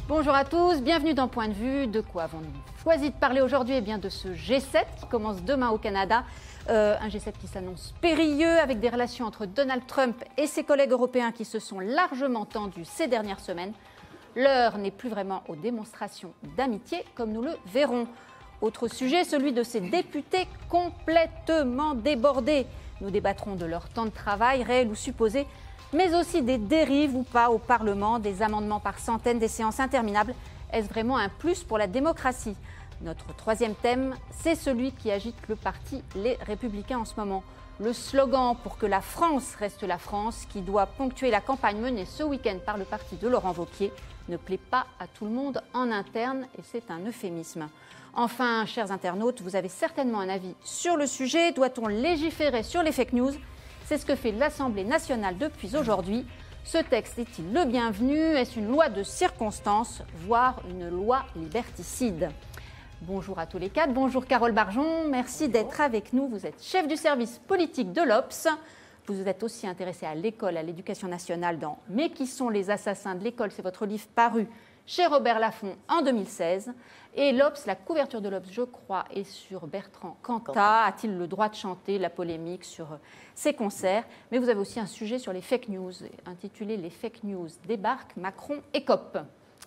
Bonjour à tous, bienvenue dans Point de vue. De quoi avons-nous choisi de parler aujourd'hui? Eh bien de ce G7 qui commence demain au Canada. Un G7 qui s'annonce périlleux avec des relations entre Donald Trump et ses collègues européens qui se sont largement tendues ces dernières semaines. L'heure n'est plus vraiment aux démonstrations d'amitié comme nous le verrons. Autre sujet, celui de ces députés complètement débordés. Nous débattrons de leur temps de travail, réel ou supposé, mais aussi des dérives ou pas au Parlement, des amendements par centaines, des séances interminables. Est-ce vraiment un plus pour la démocratie? Notre troisième thème, c'est celui qui agite le parti Les Républicains en ce moment. Le slogan pour que la France reste la France, qui doit ponctuer la campagne menée ce week-end par le parti de Laurent Wauquiez, ne plaît pas à tout le monde en interne et c'est un euphémisme. Enfin, chers internautes, vous avez certainement un avis sur le sujet. Doit-on légiférer sur les fake news? C'est ce que fait l'Assemblée nationale depuis aujourd'hui. Ce texte est-il le bienvenu? Est-ce une loi de circonstance, voire une loi liberticide? Bonjour à tous les quatre. Bonjour Carole Barjon. Merci d'être avec nous. Vous êtes chef du service politique de l'Obs. Vous vous êtes aussi intéressé à l'école, à l'éducation nationale dans « Mais qui sont les assassins de l'école ?» C'est votre livre paru chez Robert Laffont en 2016. Et l'Obs, la couverture de l'Obs, je crois, est sur Bertrand Cantat. A-t-il le droit de chanter? La polémique sur ses concerts. Mais vous avez aussi un sujet sur les fake news, intitulé « Les fake news débarquent, Macron écope ».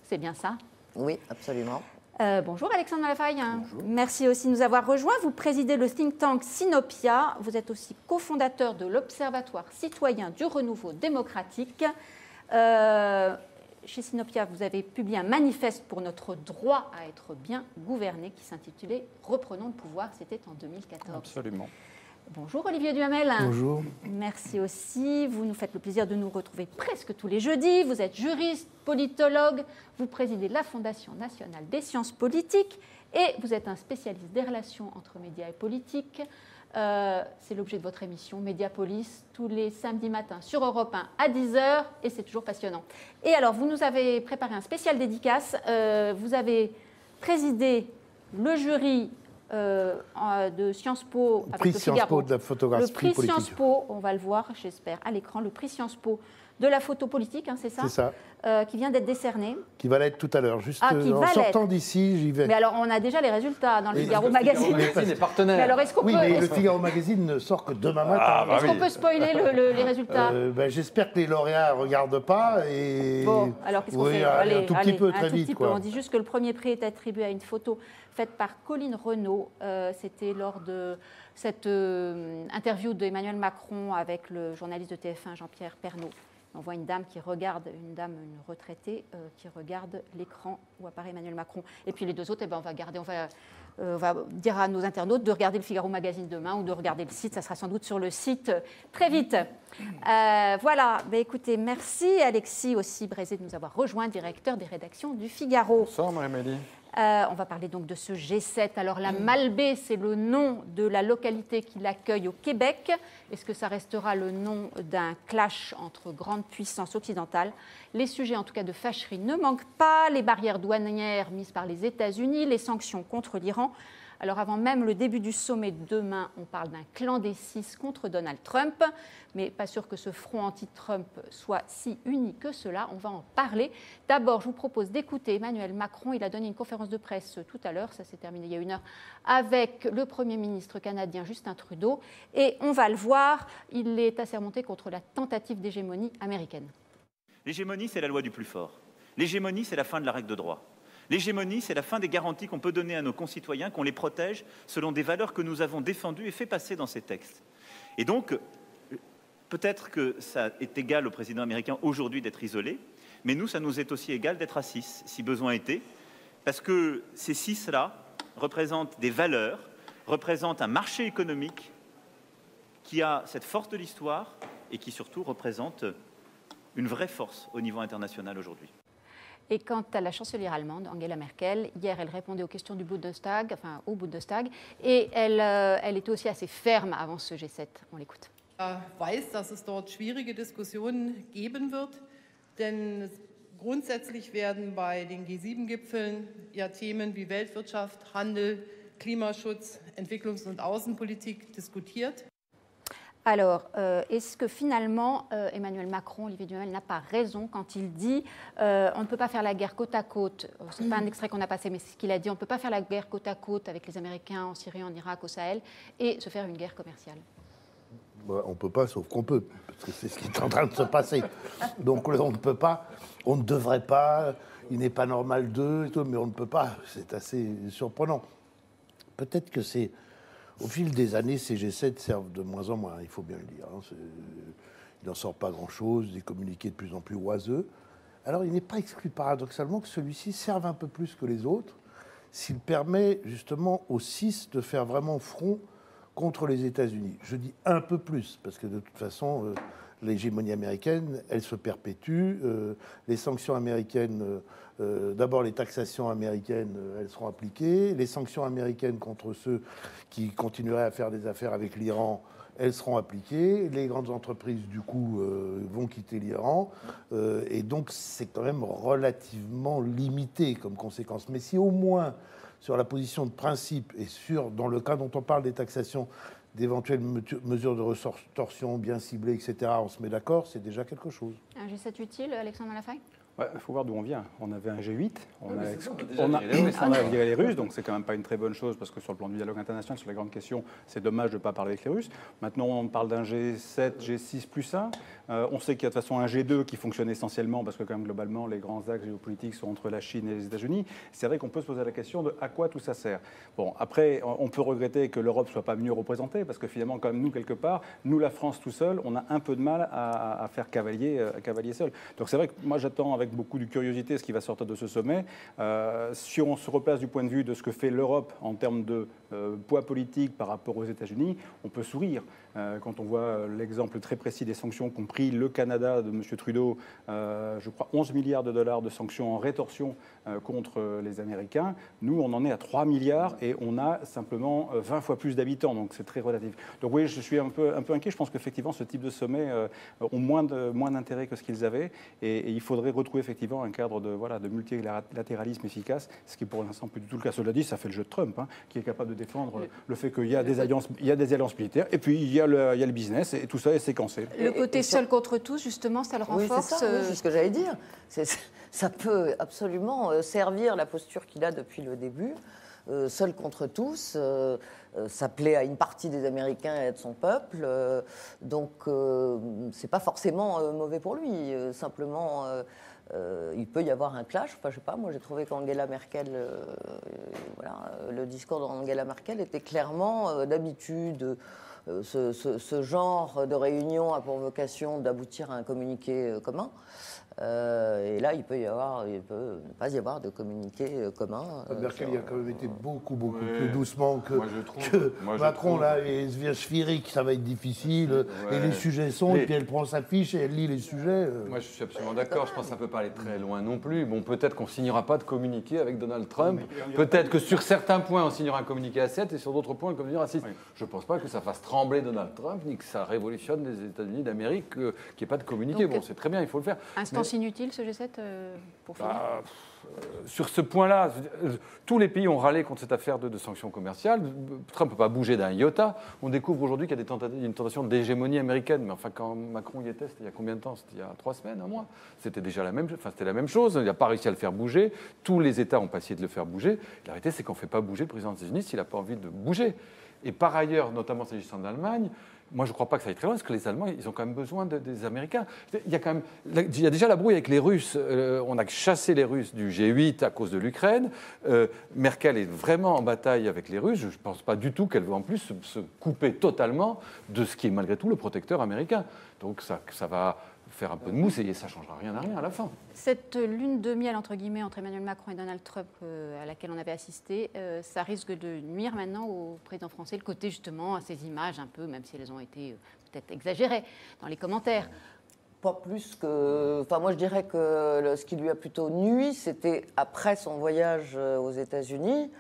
C'est bien ça? Oui, absolument. Bonjour Alexandre Malafaille. Bonjour. Merci aussi de nous avoir rejoints. Vous présidez le think tank Sinopia. Vous êtes aussi cofondateur de l'Observatoire citoyen du renouveau démocratique. Chez Sinopia, vous avez publié un manifeste pour notre droit à être bien gouverné qui s'intitulait « Reprenons le pouvoir ». C'était en 2014. Absolument. Bonjour Olivier Duhamel. Bonjour. Merci aussi. Vous nous faites le plaisir de nous retrouver presque tous les jeudis. Vous êtes juriste, politologue. Vous présidez la Fondation nationale des sciences politiques et vous êtes un spécialiste des relations entre médias et politique. C'est l'objet de votre émission Mediapolis, tous les samedis matins sur Europe 1 à 10h et c'est toujours passionnant. Et alors, vous nous avez préparé un spécial dédicace. Vous avez présidé le jury de Sciences Po avec le Figaro. Sciences Po de la photographie politique. Le prix Sciences Po, on va le voir, j'espère, à l'écran, le prix Sciences Po de la photo politique, hein, c'est ça? C'est ça. Qui vient d'être décerné. Qui va l'être tout à l'heure. Juste en sortant d'ici, j'y vais. Mais alors, on a déjà les résultats dans le Figaro Magazine. Le Figaro Magazine est partenaire. Mais alors, est-ce qu'on peut... mais le Figaro Magazine ne sort que demain matin. Est-ce qu'on peut spoiler les résultats? J'espère que les lauréats ne regardent pas. Et... Bon, alors qu'est-ce qu'on fait? Un tout petit peu, très vite. On dit juste que le premier prix est attribué à une photo faite par Colline Renaud. C'était lors de cette interview d'Emmanuel Macron avec le journaliste de TF1, Jean-Pierre Pernaut. On voit une dame qui regarde, une retraitée, qui regarde l'écran où apparaît Emmanuel Macron. Et puis les deux autres, on va dire à nos internautes de regarder le Figaro Magazine demain ou de regarder le site. Ça sera sans doute sur le site très vite. Voilà. Écoutez, merci Alexis aussi Brézé de nous avoir rejoint, directeur des rédactions du Figaro. Bonsoir Marie-Mélie. On va parler donc de ce G7. Alors la Malbaie, c'est le nom de la localité qui l'accueille au Québec. Est-ce que ça restera le nom d'un clash entre grandes puissances occidentales? Les sujets en tout cas de fâcherie ne manquent pas. Les barrières douanières mises par les États-Unis, les sanctions contre l'Iran. Alors avant même le début du sommet de demain, on parle d'un clan des six contre Donald Trump, mais pas sûr que ce front anti-Trump soit si uni que cela, on va en parler. D'abord, je vous propose d'écouter Emmanuel Macron, il a donné une conférence de presse tout à l'heure, ça s'est terminé il y a 1 heure, avec le Premier ministre canadien Justin Trudeau, et on va le voir, il est assermenté contre la tentative d'hégémonie américaine. L'hégémonie, c'est la loi du plus fort. L'hégémonie, c'est la fin de la règle de droit. L'hégémonie, c'est la fin des garanties qu'on peut donner à nos concitoyens, qu'on les protège selon des valeurs que nous avons défendues et fait passer dans ces textes. Et donc, peut-être que ça est égal au président américain aujourd'hui d'être isolé, mais nous, ça nous est aussi égal d'être à 6, si besoin était, parce que ces 6-là représentent des valeurs, représentent un marché économique qui a cette force de l'histoire et qui surtout représente une vraie force au niveau international aujourd'hui. Et quant à la chancelière allemande, Angela Merkel, hier, elle répondait aux questions du Bundestag, enfin au Bundestag, et elle était aussi assez ferme avant ce G7. On l'écoute. Weiß, dass es dort schwierige Diskussionen geben wird, denn grundsätzlich werden bei den G7-Gipfeln ja Themen wie Weltwirtschaft, Handel, Klimaschutz, Entwicklungs- und Außenpolitik diskutiert. Alors, est-ce que finalement, Emmanuel Macron, Olivier Duhamel, n'a pas raison quand il dit on ne peut pas faire la guerre côte à côte, ce n'est pas un extrait qu'on a passé, mais c'est ce qu'il a dit, on ne peut pas faire la guerre côte à côte avec les Américains en Syrie, en Irak, au Sahel, et se faire une guerre commerciale? On ne peut pas, sauf qu'on peut, parce que c'est ce qui est en train de se passer. Donc on ne peut pas, on ne devrait pas, il n'est pas normal d'eux, mais on ne peut pas, c'est assez surprenant. Peut-être que c'est... Au fil des années, ces G7 servent de moins en moins, il faut bien le dire. Il n'en sort pas grand-chose, des communiqués de plus en plus oiseux. Alors il n'est pas exclu paradoxalement que celui-ci serve un peu plus que les autres, s'il permet justement aux CIS de faire vraiment front contre les États-Unis. Je dis un peu plus, parce que de toute façon, l'hégémonie américaine, elle se perpétue. Les sanctions américaines, d'abord les taxations américaines, elles seront appliquées. Les sanctions américaines contre ceux qui continueraient à faire des affaires avec l'Iran, elles seront appliquées. Les grandes entreprises, du coup, vont quitter l'Iran. Et donc, c'est quand même relativement limité comme conséquence. Mais si au moins, sur la position de principe et dans le cas dont on parle des taxations, d'éventuelles mesures de rétorsion bien ciblées, etc., on se met d'accord, c'est déjà quelque chose. Un G7 utile, Alexandre Malafaille? Il faut voir d'où on vient. On avait un G8, on a viré les Russes, donc c'est quand même pas une très bonne chose parce que sur le plan du dialogue international, sur les grandes questions, c'est dommage de ne pas parler avec les Russes. Maintenant, on parle d'un G7, G6 plus 1. On sait qu'il y a de toute façon un G2 qui fonctionne essentiellement parce que quand même globalement, les grands axes géopolitiques sont entre la Chine et les États-Unis. C'est vrai qu'on peut se poser la question de à quoi tout ça sert. Bon, après, on peut regretter que l'Europe soit pas mieux représentée parce que finalement, comme nous, quelque part, nous, la France tout seul, on a un peu de mal à faire cavalier seul. Donc c'est vrai que moi, j'attends avec beaucoup de curiosité ce qui va sortir de ce sommet. Si on se replace du point de vue de ce que fait l'Europe en termes de poids politique par rapport aux États-Unis, on peut sourire. Quand on voit l'exemple très précis des sanctions qu'ont pris le Canada de M. Trudeau, je crois 11 milliards de dollars de sanctions en rétorsion contre les Américains. Nous, on en est à 3 milliards et on a simplement 20 fois plus d'habitants, donc c'est très relatif. Donc oui, je suis un peu inquiet. Je pense qu'effectivement, ce type de sommets ont moins d'intérêt que ce qu'ils avaient et il faudrait retrouver effectivement un cadre de multilatéralisme efficace, ce qui est pour l'instant plus du tout le cas. Cela dit, ça fait le jeu de Trump, qui est capable de défendre le fait qu'il y a des alliances militaires et puis il y a le business et tout ça est séquencé. Le côté seul contre tous, justement, ça le renforce. Oui, c'est ce que j'allais dire. Ça peut absolument servir la posture qu'il a depuis le début. Seul contre tous, ça plaît à une partie des Américains et de son peuple. Donc, c'est pas forcément mauvais pour lui. Simplement, il peut y avoir un clash. Enfin, je sais pas, moi j'ai trouvé qu'Angela Merkel, le discours d'Angela Merkel était clairement d'habitude. Ce genre de réunion a pour vocation d'aboutir à un communiqué commun. Et là, il peut ne pas y avoir de communiqué commun. Merkel y a quand même été beaucoup plus doucement que Macron. Là, et sphérique, ça va être difficile. Et les sujets sont, et puis elle prend sa fiche et elle lit les sujets. Moi, je suis absolument d'accord. Je pense que ça ne peut pas aller très loin non plus. Bon, peut-être qu'on ne signera pas de communiqué avec Donald Trump. Peut-être que sur certains points, on signera un communiqué à 7 et sur d'autres points, un communiqué à 6. Oui. Je ne pense pas que ça fasse trembler Donald Trump, ni que ça révolutionne les États-Unis d'Amérique, qu'il n'y ait pas de communiqué. Donc, bon, c'est très bien, il faut le faire. Inutile ce G7 pour finir sur ce point-là, tous les pays ont râlé contre cette affaire de sanctions commerciales. Trump ne peut pas bouger d'un iota. On découvre aujourd'hui qu'il y a une tentation d'hégémonie américaine. Mais enfin, quand Macron y était, c'était il y a combien de temps? C'était il y a 3 semaines, un mois. C'était déjà la même chose. Il n'a pas réussi à le faire bouger. Tous les États n'ont pas essayé de le faire bouger. La réalité, c'est qu'on ne fait pas bouger le président des États-Unis s'il n'a pas envie de bouger. Et par ailleurs, notamment s'agissant de l'Allemagne, moi, je ne crois pas que ça aille très loin, parce que les Allemands, ils ont quand même besoin des Américains. Il y a déjà la brouille avec les Russes. On a chassé les Russes du G8 à cause de l'Ukraine. Merkel est vraiment en bataille avec les Russes. Je ne pense pas du tout qu'elle veut en plus se couper totalement de ce qui est malgré tout le protecteur américain. Donc ça va faire un peu de mousse et ça ne changera rien à rien à la fin. Cette lune de miel, entre guillemets, entre Emmanuel Macron et Donald Trump, à laquelle on avait assisté, ça risque de nuire maintenant au président français, le côté justement à ces images un peu, même si elles ont été peut-être exagérées dans les commentaires. Pas plus que... Enfin, moi, je dirais que ce qui lui a plutôt nui, c'était après son voyage aux États-Unis,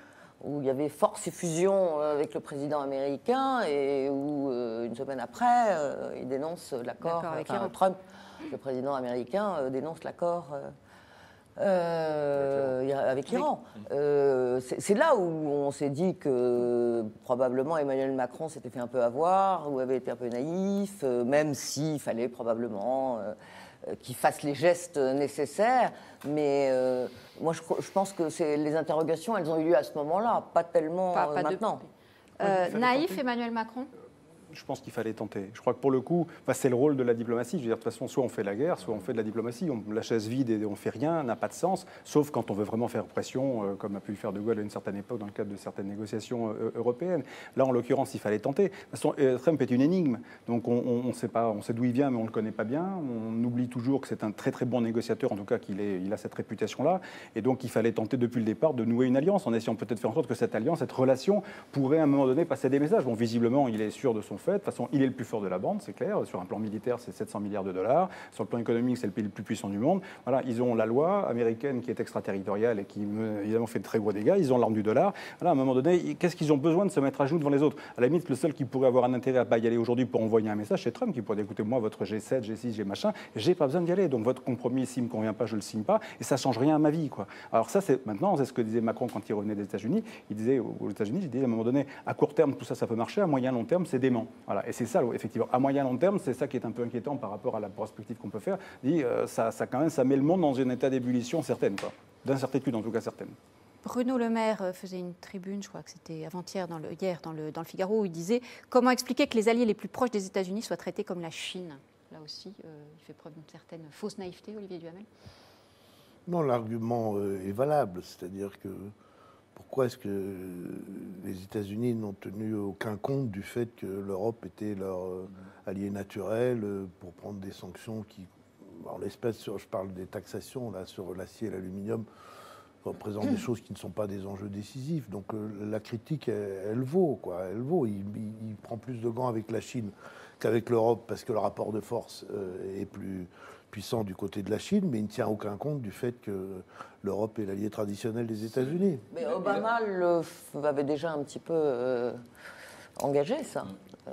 où il y avait force et fusion avec le président américain et où, une semaine après, il dénonce l'accord avec Trump. Le président américain dénonce l'accord Avec l'Iran. C'est là où on s'est dit que probablement Emmanuel Macron s'était fait un peu avoir ou avait été un peu naïf, même s'il fallait probablement qu'il fasse les gestes nécessaires. Mais moi, je pense que les interrogations, elles ont eu lieu à ce moment-là, pas tellement maintenant. Naïf, Emmanuel Macron ? Je pense qu'il fallait tenter. Je crois que pour le coup, c'est le rôle de la diplomatie. Je veux dire, de toute façon, soit on fait la guerre, soit on fait de la diplomatie. La chaise vide et on ne fait rien n'a pas de sens, sauf quand on veut vraiment faire pression, comme a pu le faire De Gaulle à une certaine époque dans le cadre de certaines négociations européennes. Là, en l'occurrence, il fallait tenter. De toute façon, Trump est une énigme. Donc on sait pas, on sait d'où il vient, mais on ne le connaît pas bien. On oublie toujours que c'est un très très bon négociateur, en tout cas il a cette réputation-là. Et donc il fallait tenter depuis le départ de nouer une alliance, en essayant peut-être de faire en sorte que cette alliance, cette relation, pourrait à un moment donné passer des messages. Bon, visiblement, il est sûr de son fait. De toute façon, il est le plus fort de la bande, c'est clair. Sur un plan militaire, c'est 700 milliards de dollars. Sur le plan économique, c'est le pays le plus puissant du monde. Voilà, ils ont la loi américaine qui est extraterritoriale et qui, évidemment, fait de très gros dégâts. Ils ont l'arme du dollar. Voilà, à un moment donné, qu'est-ce qu'ils ont besoin de se mettre à genoux devant les autres? À la limite, le seul qui pourrait avoir un intérêt à ne pas y aller aujourd'hui pour envoyer un message, c'est Trump qui pourrait dire, écoutez, moi, votre G7, G6, G machin, j'ai pas besoin d'y aller. Donc votre compromis, s'il ne me convient pas, je le signe pas. Et ça change rien à ma vie, quoi. Alors ça, c'est maintenant, c'est ce que disait Macron quand il revenait des États-Unis. Il disait aux États-Unis, il disait à un moment donné, à court terme, tout ça peut marcher. À moyen long terme, c'est dément. Voilà. Et c'est ça, effectivement. À moyen long terme, c'est ça qui est un peu inquiétant par rapport à la perspective qu'on peut faire. Ça met le monde dans un état d'ébullition certaine, quoi. D'incertitude en tout cas certaine. Bruno Le Maire faisait une tribune, je crois que c'était avant-hier, hier dans le Figaro, où il disait comment expliquer que les alliés les plus proches des États-Unis soient traités comme la Chine. Là aussi, il fait preuve d'une certaine fausse naïveté, Olivier Duhamel. Non, l'argument est valable, c'est-à-dire que pourquoi est-ce que les États-Unis n'ont tenu aucun compte du fait que l'Europe était leur allié naturel pour prendre des sanctions qui, en l'espèce, je parle des taxations là, sur l'acier et l'aluminium, représentent des choses qui ne sont pas des enjeux décisifs. Donc la critique, elle vaut, quoi. Elle vaut. Il prend plus de gants avec la Chine qu'avec l'Europe parce que le rapport de force est plus puissant du côté de la Chine, mais il ne tient aucun compte du fait que l'Europe est l'allié traditionnel des États-Unis. Mais Obama avait déjà un petit peu engagé ça.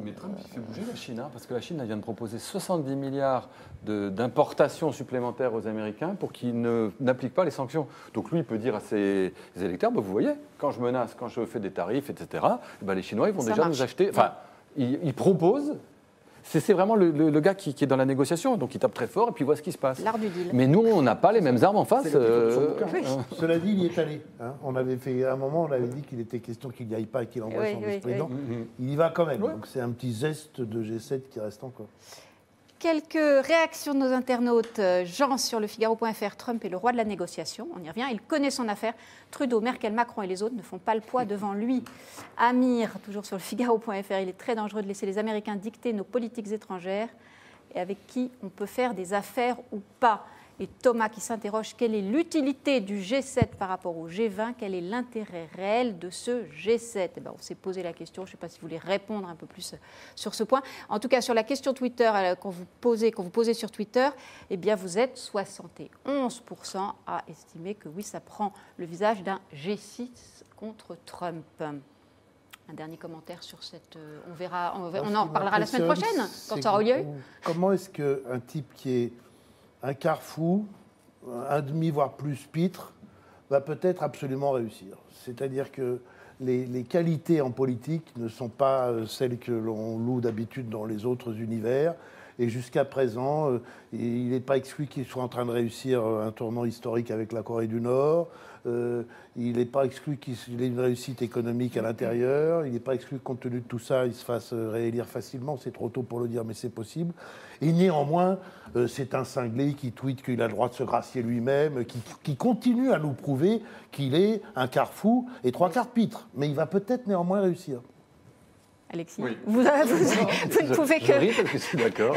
Mais Trump, il fait bouger la Chine, hein, parce que la Chine elle vient de proposer 70 milliards d'importations supplémentaires aux Américains pour qu'ils n'appliquent pas les sanctions. Donc lui, il peut dire à ses électeurs, vous voyez, quand je menace, quand je fais des tarifs, etc., les Chinois, ils vont déjà nous acheter... Enfin, ils proposent... C'est vraiment le gars qui est dans la négociation, donc il tape très fort et puis il voit ce qui se passe. L'art du deal. Mais nous, on n'a pas les mêmes armes en face. Cela dit, il y est allé. Hein. On avait fait, à un moment, on avait dit qu'il était question qu'il n'y aille pas et qu'il envoie son vice-président. Il y va quand même. Donc c'est un petit zeste de G7 qui reste encore. Quelques réactions de nos internautes. Jean sur le Figaro.fr, Trump est le roi de la négociation. On y revient, il connaît son affaire. Trudeau, Merkel, Macron et les autres ne font pas le poids devant lui. Amir, toujours sur le Figaro.fr, il est très dangereux de laisser les Américains dicter nos politiques étrangères et avec qui on peut faire des affaires ou pas. Et Thomas qui s'interroge, quelle est l'utilité du G7 par rapport au G20 ? Quel est l'intérêt réel de ce G7 ? On s'est posé la question, je ne sais pas si vous voulez répondre un peu plus sur ce point. En tout cas, sur la question Twitter qu'on vous posez sur Twitter, vous êtes 71% à estimer que oui, ça prend le visage d'un G6 contre Trump. Un dernier commentaire sur cette... On en reparlera la semaine prochaine, quand ça aura lieu. Comment est-ce qu'un type qui est un quart fou, un demi, voire plus pitre, va peut-être absolument réussir. C'est-à-dire que les qualités en politique ne sont pas celles que l'on loue d'habitude dans les autres univers. Et jusqu'à présent, il n'est pas exclu qu'il soit en train de réussir un tournant historique avec la Corée du Nord. Il n'est pas exclu qu'il ait une réussite économique à l'intérieur. Il n'est pas exclu que, compte tenu de tout ça, il se fasse réélire facilement. C'est trop tôt pour le dire, mais c'est possible. Et néanmoins, c'est un cinglé qui tweete qu'il a le droit de se gracier lui-même, qui continue à nous prouver qu'il est un quart fou et trois quarts pitre. Mais il va peut-être néanmoins réussir. Alexis, oui. vous ne pouvez que... Je ris parce que je suis d'accord.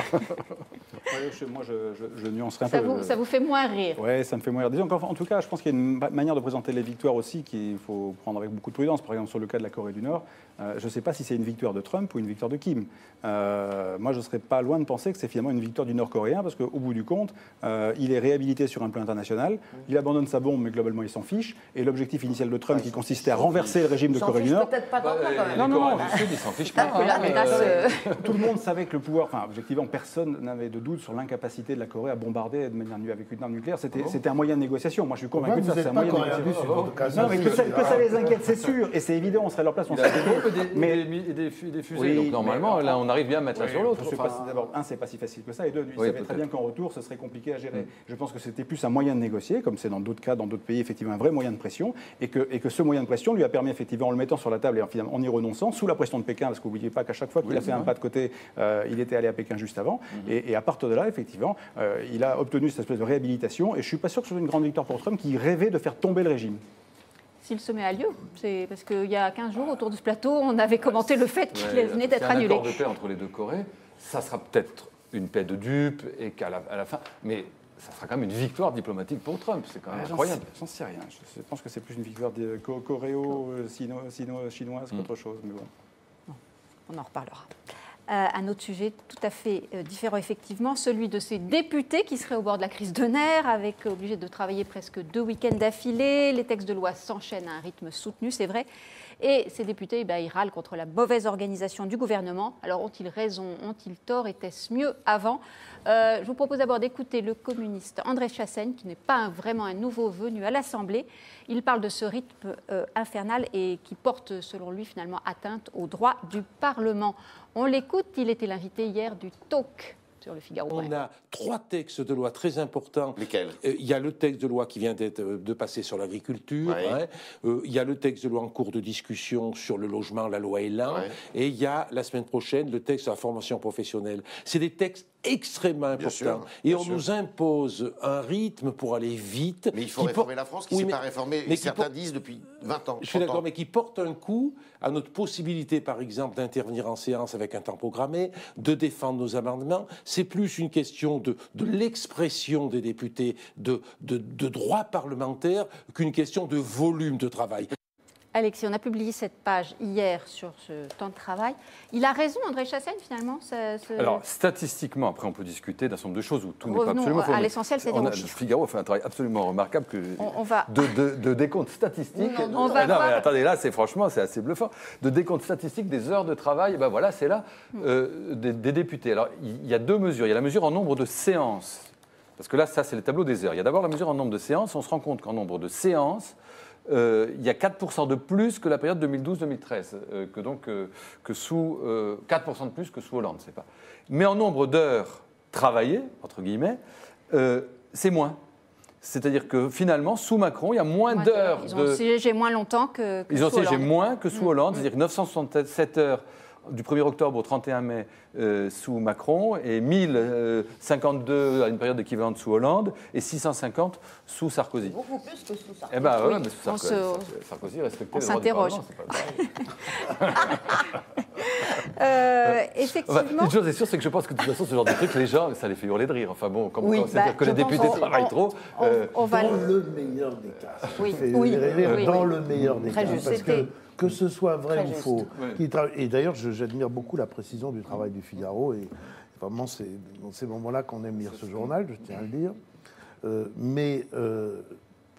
Moi, je nuancerai un peu. Ça vous fait moins rire. Oui, ça me fait moins rire. Disons en tout cas, je pense qu'il y a une manière de présenter les victoires aussi qu'il faut prendre avec beaucoup de prudence. Par exemple, sur le cas de la Corée du Nord, je ne sais pas si c'est une victoire de Trump ou une victoire de Kim. Moi, je ne serais pas loin de penser que c'est finalement une victoire du Nord-Coréen, parce qu'au bout du compte, il est réhabilité sur un plan international, il abandonne sa bombe, mais globalement, il s'en fiche. Et l'objectif initial de Trump, qui consistait à renverser le régime de Corée du Nord... peut-être pas tant quand même. Non, du Sud, il s'en fiche n'empêche pas. Tout le monde savait que le pouvoir, enfin, objectivement, personne n'avait de doute sur l'incapacité de la Corée à bombarder de manière avec une arme nucléaire. C'était un moyen de négociation. Moi, je suis convaincu que ça, c'est un moyen de négociation. Non, mais que ça les inquiète, c'est sûr. Et c'est évident, on serait à leur place, on serait des fusées. Donc, normalement, là, on arrive bien à mettre l'un sur l'autre. D'abord, c'est pas si facile que ça. Et deux, ils savaient très bien qu'en retour, ce serait compliqué à gérer. Je pense que c'était plus un moyen de négocier, comme c'est dans d'autres cas, dans d'autres pays, effectivement, un vrai moyen de pression. Et que ce moyen de pression lui a permis, effectivement, en le mettant sur la table et en y renonçant, sous la pression de Pékin, parce que n'oubliez pas qu'à chaque fois qu'il a fait un pas de côté, il était allé à Pékin juste avant. Et à partir de là, effectivement, il a obtenu cette espèce de réhabilitation. Et je ne suis pas sûr que ce soit une grande victoire pour Trump qui rêvait de faire tomber le régime. Si le sommet a lieu, c'est parce qu'il y a 15 jours, autour de ce plateau, on avait commenté le fait qu'il venait d'être annulé. Un accord de paix entre les deux Corées, ça sera peut-être une paix de dupes et qu'à la fin... Mais ça sera quand même une victoire diplomatique pour Trump, c'est quand même incroyable. J'en sais rien, je pense que c'est plus une victoire coréo-chinoise qu'autre chose, mais bon. On en reparlera. Un autre sujet tout à fait différent, effectivement, celui de ces députés qui seraient au bord de la crise de nerfs, obligés de travailler presque 2 week-ends d'affilée. Les textes de loi s'enchaînent à un rythme soutenu, c'est vrai. Et ces députés, ils râlent contre la mauvaise organisation du gouvernement. Alors, ont-ils raison, ont-ils tort, était-ce mieux avant ? Je vous propose d'abord d'écouter le communiste André Chassaigne, qui n'est pas vraiment un nouveau venu à l'Assemblée. Il parle de ce rythme infernal et qui porte, selon lui, finalement, atteinte aux droits du Parlement. On l'écoute, il était l'invité hier du talk sur le Figaro. On a 3 textes de loi très importants. Lesquels ? Il y a le texte de loi qui vient de passer sur l'agriculture. Ouais. Il y a le texte de loi en cours de discussion sur le logement, la loi Elan. Ouais. Et il y a, la semaine prochaine, le texte sur la formation professionnelle. C'est des textes extrêmement importants. Et on nous impose un rythme pour aller vite. Mais il faut réformer la France, qui ne s'est pas réformée, certains disent, depuis 20 ans. Je suis d'accord, mais qui porte un coup à notre possibilité, par exemple, d'intervenir en séance avec un temps programmé, de défendre nos amendements. C'est plus une question de l'expression des députés, de droit parlementaire, qu'une question de volume de travail. Alexis, on a publié cette page hier sur ce temps de travail. Il a raison, André Chassaigne, finalement Alors, statistiquement, après, on peut discuter d'un certain nombre de choses où tout n'est pas absolument faux. À l'essentiel, c'est-à-dire aux Le chiffres. Figaro fait un travail absolument remarquable va... de décompte statistique. Mais attendez, là, franchement, c'est assez bluffant. De décompte statistique des heures de travail, voilà, c'est là, des députés. Alors, il y a 2 mesures. Il y a la mesure en nombre de séances. Parce que là, ça, c'est le tableau des heures. Il y a d'abord la mesure en nombre de séances. On se rend compte qu'en nombre de séances, il y a 4% de plus que la période 2012-2013, que sous 4% de plus que sous Hollande, c'est pas. Mais en nombre d'heures travaillées, entre guillemets, c'est moins. C'est-à-dire que finalement, sous Macron, il y a moins d'heures. Ils ont siégé moins longtemps que Ils ont siégé moins que sous Hollande, c'est-à-dire que 967 heures du 1er octobre au 31 mai sous Macron, et 1052 à une période équivalente sous Hollande, et 650 sous Sarkozy. Beaucoup plus que sous Sarkozy. Eh bien, oui, mais sous Sarkozy respectait le droit du Parlement. Effectivement. Une chose est sûre, c'est que je pense que de toute façon, ce genre de truc, les gens, ça les fait hurler de rire. Enfin bon, c'est-à-dire que les députés travaillent trop. Dans le meilleur des cas. Dans le meilleur des cas. Parce que ce soit vrai ou faux. Et d'ailleurs, j'admire beaucoup la précision du travail du Figaro. Et vraiment, c'est dans ces moments-là qu'on aime lire ce journal, je tiens à le dire. Mais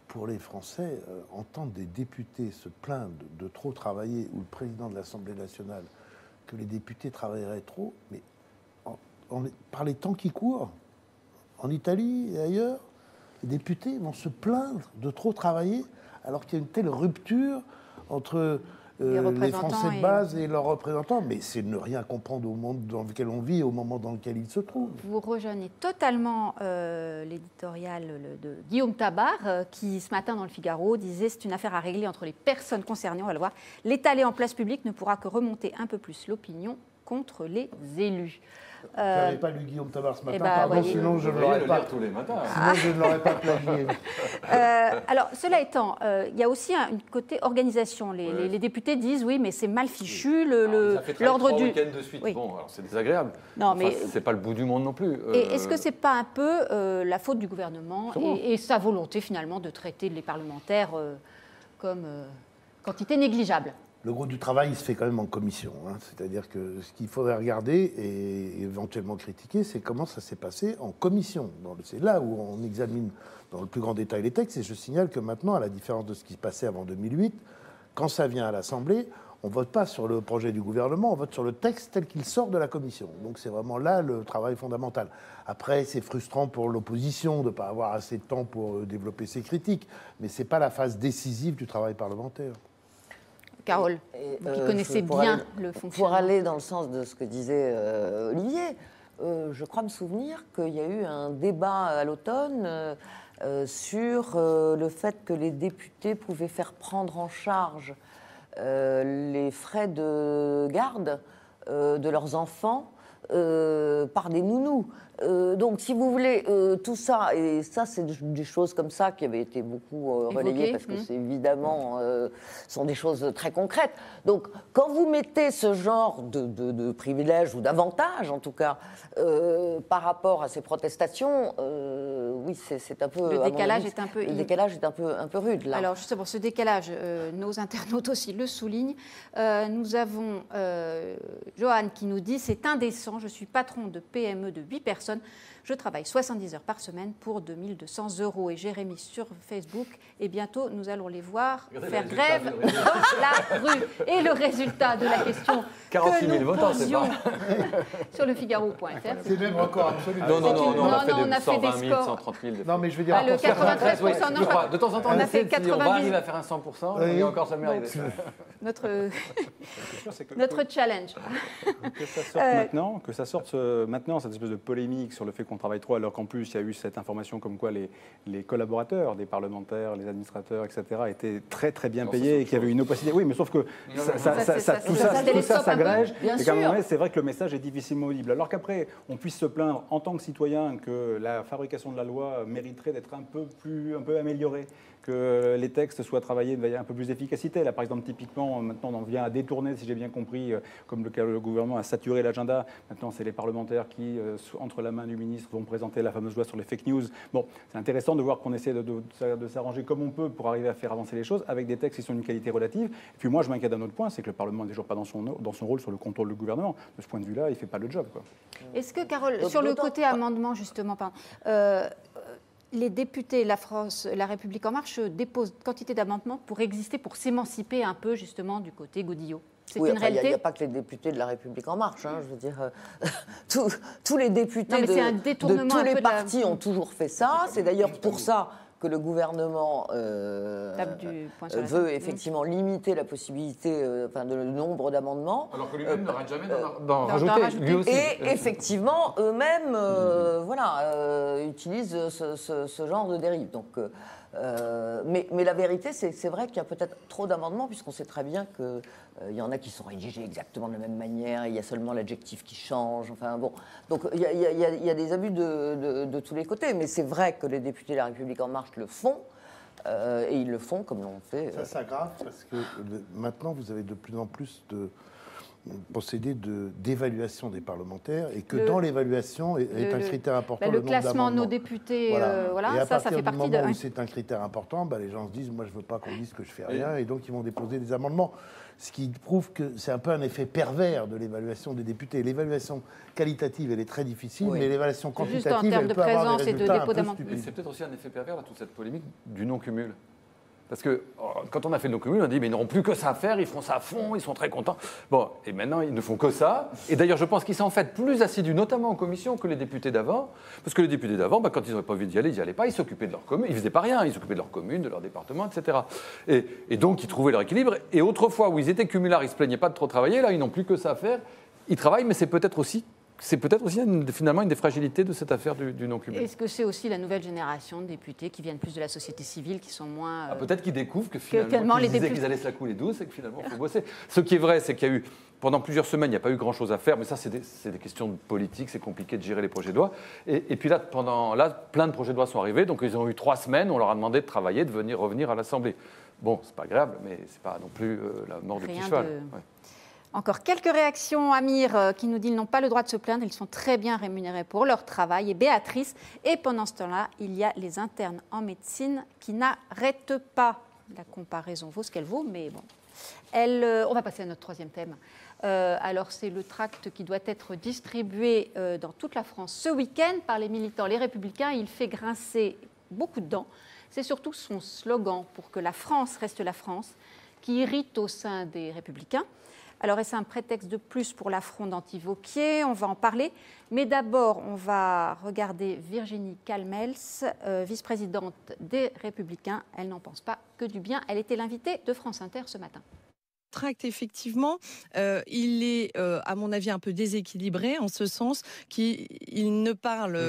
pour les Français, entendre des députés se plaindre de trop travailler, ou le président de l'Assemblée nationale, que les députés travailleraient trop, mais par les temps qui courent, en Italie et ailleurs, les députés vont se plaindre de trop travailler, alors qu'il y a une telle rupture entre les Français de base et leurs représentants. Mais c'est ne rien comprendre au monde dans lequel on vit et au moment dans lequel ils se trouvent. Vous rejoignez totalement l'éditorial de Guillaume Tabar, qui ce matin dans le Figaro disait « C'est une affaire à régler entre les personnes concernées, on va le voir. L'étaler en place publique ne pourra que remonter un peu plus l'opinion contre les élus. » Je n'avais pas lu Guillaume Tabar ce matin, pardon, sinon je ne l'aurais pas. Tous les matins. Sinon je ne l'aurais pas plagié. Alors, cela étant, il y a aussi un côté organisation. Les députés disent oui, mais c'est mal fichu, l'ordre du. Week-end de suite. Oui. Bon, alors c'est désagréable. Non, mais c'est pas le bout du monde non plus. Et est-ce que c'est pas un peu la faute du gouvernement et sa volonté finalement de traiter les parlementaires comme quantité négligeable? Le gros du travail, il se fait quand même en commission. C'est-à-dire que ce qu'il faudrait regarder et éventuellement critiquer, c'est comment ça s'est passé en commission. C'est là où on examine dans le plus grand détail les textes. Et je signale que maintenant, à la différence de ce qui se passait avant 2008, quand ça vient à l'Assemblée, on ne vote pas sur le projet du gouvernement, on vote sur le texte tel qu'il sort de la commission. Donc c'est vraiment là le travail fondamental. Après, c'est frustrant pour l'opposition de ne pas avoir assez de temps pour développer ses critiques, mais ce n'est pas la phase décisive du travail parlementaire. Carole, vous qui connaissez bien le fonctionnement. Pour aller dans le sens de ce que disait Olivier, je crois me souvenir qu'il y a eu un débat à l'automne sur le fait que les députés pouvaient faire prendre en charge les frais de garde de leurs enfants par des nounous. Donc, si vous voulez, tout ça, et ça, c'est des choses comme ça qui avaient été beaucoup relayées, parce que c'est évidemment, sont des choses très concrètes. Donc, quand vous mettez ce genre de privilèges, ou d'avantages, en tout cas, par rapport à ces protestations, oui, c'est un peu... Le décalage est un peu... Le décalage est un peu rude, là. Alors, justement, ce décalage, nos internautes aussi le soulignent. Nous avons Johan qui nous dit « C'est indécent, je suis patron de PME de 8 personnes. Je travaille 70 heures par semaine pour 2 200 €. » Et Jérémy sur Facebook, et bientôt nous allons les voir faire grève dans la rue. Et le résultat de la question 46 000 que nous votants, c'est posions pas... sur le Figaro.fr. C'est même record absolu. Non, on a fait des 120 000, scores. 130 000. Non, mais je veux dire... le 93%, oui, non, de temps en temps, on a fait 90. On va arriver à faire un 100%, on est encore jamais arrivé. Notre challenge. Que ça sorte maintenant, cette espèce de polémique sur le fait qu'on travaille trop, alors qu'en plus, il y a eu cette information comme quoi les collaborateurs des parlementaires, les administrateurs, etc., étaient très, très bien payés et qu'il y avait une opacité. Oui, mais sauf que tout ça s'agrège. Et qu'à un moment donné, c'est vrai que le message est difficilement audible. Alors qu'après, on puisse se plaindre en tant que citoyen que la fabrication de la loi mériterait d'être un peu améliorée, que les textes soient travaillés de manière un peu plus d'efficacité. Là, par exemple, typiquement, maintenant, on en vient à détourner, si j'ai bien compris, comme le gouvernement a saturé l'agenda. Maintenant, c'est les parlementaires qui, entre la main du ministre, vont présenter la fameuse loi sur les fake news. Bon, c'est intéressant de voir qu'on essaie de s'arranger comme on peut pour arriver à faire avancer les choses avec des textes qui sont d'une qualité relative. Et puis moi, je m'inquiète d'un autre point, c'est que le Parlement n'est toujours pas dans son rôle sur le contrôle du gouvernement. De ce point de vue-là, il ne fait pas le job, quoi. Est-ce que, Carole, sur le côté amendement, justement, les députés, la France, la République En Marche déposent quantité d'amendements pour exister, pour s'émanciper un peu justement du côté Godillot. C'est une réalité. Il n'y a pas que les députés de la République En Marche. Hein, je veux dire, tous les députés de tous les partis ont toujours fait ça. C'est d'ailleurs pour ça que le gouvernement veut effectivement limiter la possibilité, le nombre d'amendements. Alors que lui-même n'arrête jamais d'en rajouter, lui aussi. Et effectivement, eux-mêmes utilisent ce genre de dérive. Donc, mais la vérité, c'est vrai qu'il y a peut-être trop d'amendements, puisqu'on sait très bien qu'il y en a qui sont rédigés exactement de la même manière, il y a seulement l'adjectif qui change, enfin bon. Donc il y a des abus de tous les côtés, mais c'est vrai que les députés de la République En Marche le font, et ils le font comme l'ont fait. Ça s'aggrave parce que maintenant, vous avez de plus en plus de procédé d'évaluation des parlementaires et que dans l'évaluation est un critère important. Le classement de nos députés, et ça fait partie du moment où c'est un critère important, les gens se disent moi je veux pas qu'on dise que je fais rien et donc ils vont déposer des amendements. Ce qui prouve que c'est un peu un effet pervers de l'évaluation des députés. L'évaluation qualitative, elle est très difficile, mais l'évaluation quantitative, elle peut avoir des résultats un peu stupides. C'est peut-être aussi un effet pervers, toute cette polémique du non-cumul. Parce que quand on a fait le non-cumul, on a dit mais ils n'auront plus que ça à faire, ils feront ça à fond, ils sont très contents. Bon, et maintenant ils ne font que ça. Et d'ailleurs, je pense qu'ils sont en fait plus assidus, notamment en commission, que les députés d'avant. Parce que les députés d'avant, quand ils n'avaient pas envie d'y aller, ils n'y allaient pas, ils s'occupaient de leur commune, ils ne faisaient pas rien, ils s'occupaient de leur commune, de leur département, etc. Et donc ils trouvaient leur équilibre. Et autrefois, où ils étaient cumulards, ils ne se plaignaient pas de trop travailler, là ils n'ont plus que ça à faire. Ils travaillent, mais c'est peut-être aussi finalement une des fragilités de cette affaire du non-cumul. Est-ce que c'est aussi la nouvelle génération de députés qui viennent plus de la société civile, qui sont moins... peut-être qu'ils découvrent que finalement, ils disaient qu'ils allaient se la couler douce et que finalement, il faut bosser. Ce qui est vrai, c'est qu'il y a eu, pendant plusieurs semaines, il n'y a pas eu grand-chose à faire, mais ça, c'est des questions politiques, c'est compliqué de gérer les projets de loi. Et puis là, plein de projets de loi sont arrivés, donc ils ont eu 3 semaines, on leur a demandé de travailler, de revenir à l'Assemblée. Bon, c'est pas agréable, mais c'est pas non plus la mort du petit cheval. Ouais. Encore quelques réactions. Amir qui nous dit qu'ils n'ont pas le droit de se plaindre, ils sont très bien rémunérés pour leur travail. Et Béatrice, et pendant ce temps-là, il y a les internes en médecine qui n'arrêtent pas. La comparaison vaut ce qu'elle vaut, mais bon. On va passer à notre 3e thème. Alors c'est le tract qui doit être distribué dans toute la France ce week-end par les militants, les Républicains. Il fait grincer beaucoup de dents. C'est surtout son slogan pour que la France reste la France qui irrite au sein des Républicains. Alors, est-ce un prétexte de plus pour la fronde anti-Wauquiez? On va en parler. Mais d'abord, on va regarder Virginie Calmels, vice-présidente des Républicains. Elle n'en pense pas que du bien. Elle était l'invitée de France Inter ce matin. Tract, effectivement, il est, à mon avis, un peu déséquilibré en ce sens qu'il ne parle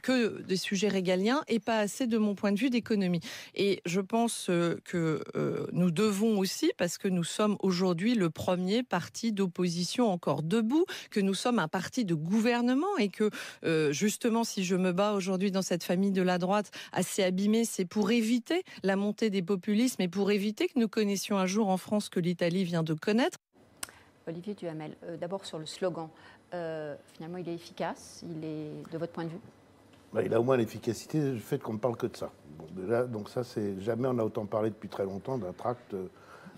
que des sujets régaliens et pas assez, de mon point de vue, d'économie. Et je pense que nous devons aussi, parce que nous sommes aujourd'hui le premier parti d'opposition encore debout, que nous sommes un parti de gouvernement et que, justement, si je me bats aujourd'hui dans cette famille de la droite assez abîmée, c'est pour éviter la montée des populismes et pour éviter que nous connaissions un jour en France que l'Italie vient de connaître. Olivier Duhamel, d'abord sur le slogan, finalement il est efficace, il est de votre point de vue? Il a au moins l'efficacité du fait qu'on ne parle que de ça. Bon, déjà, donc ça, c'est jamais on a autant parlé depuis très longtemps d'un tract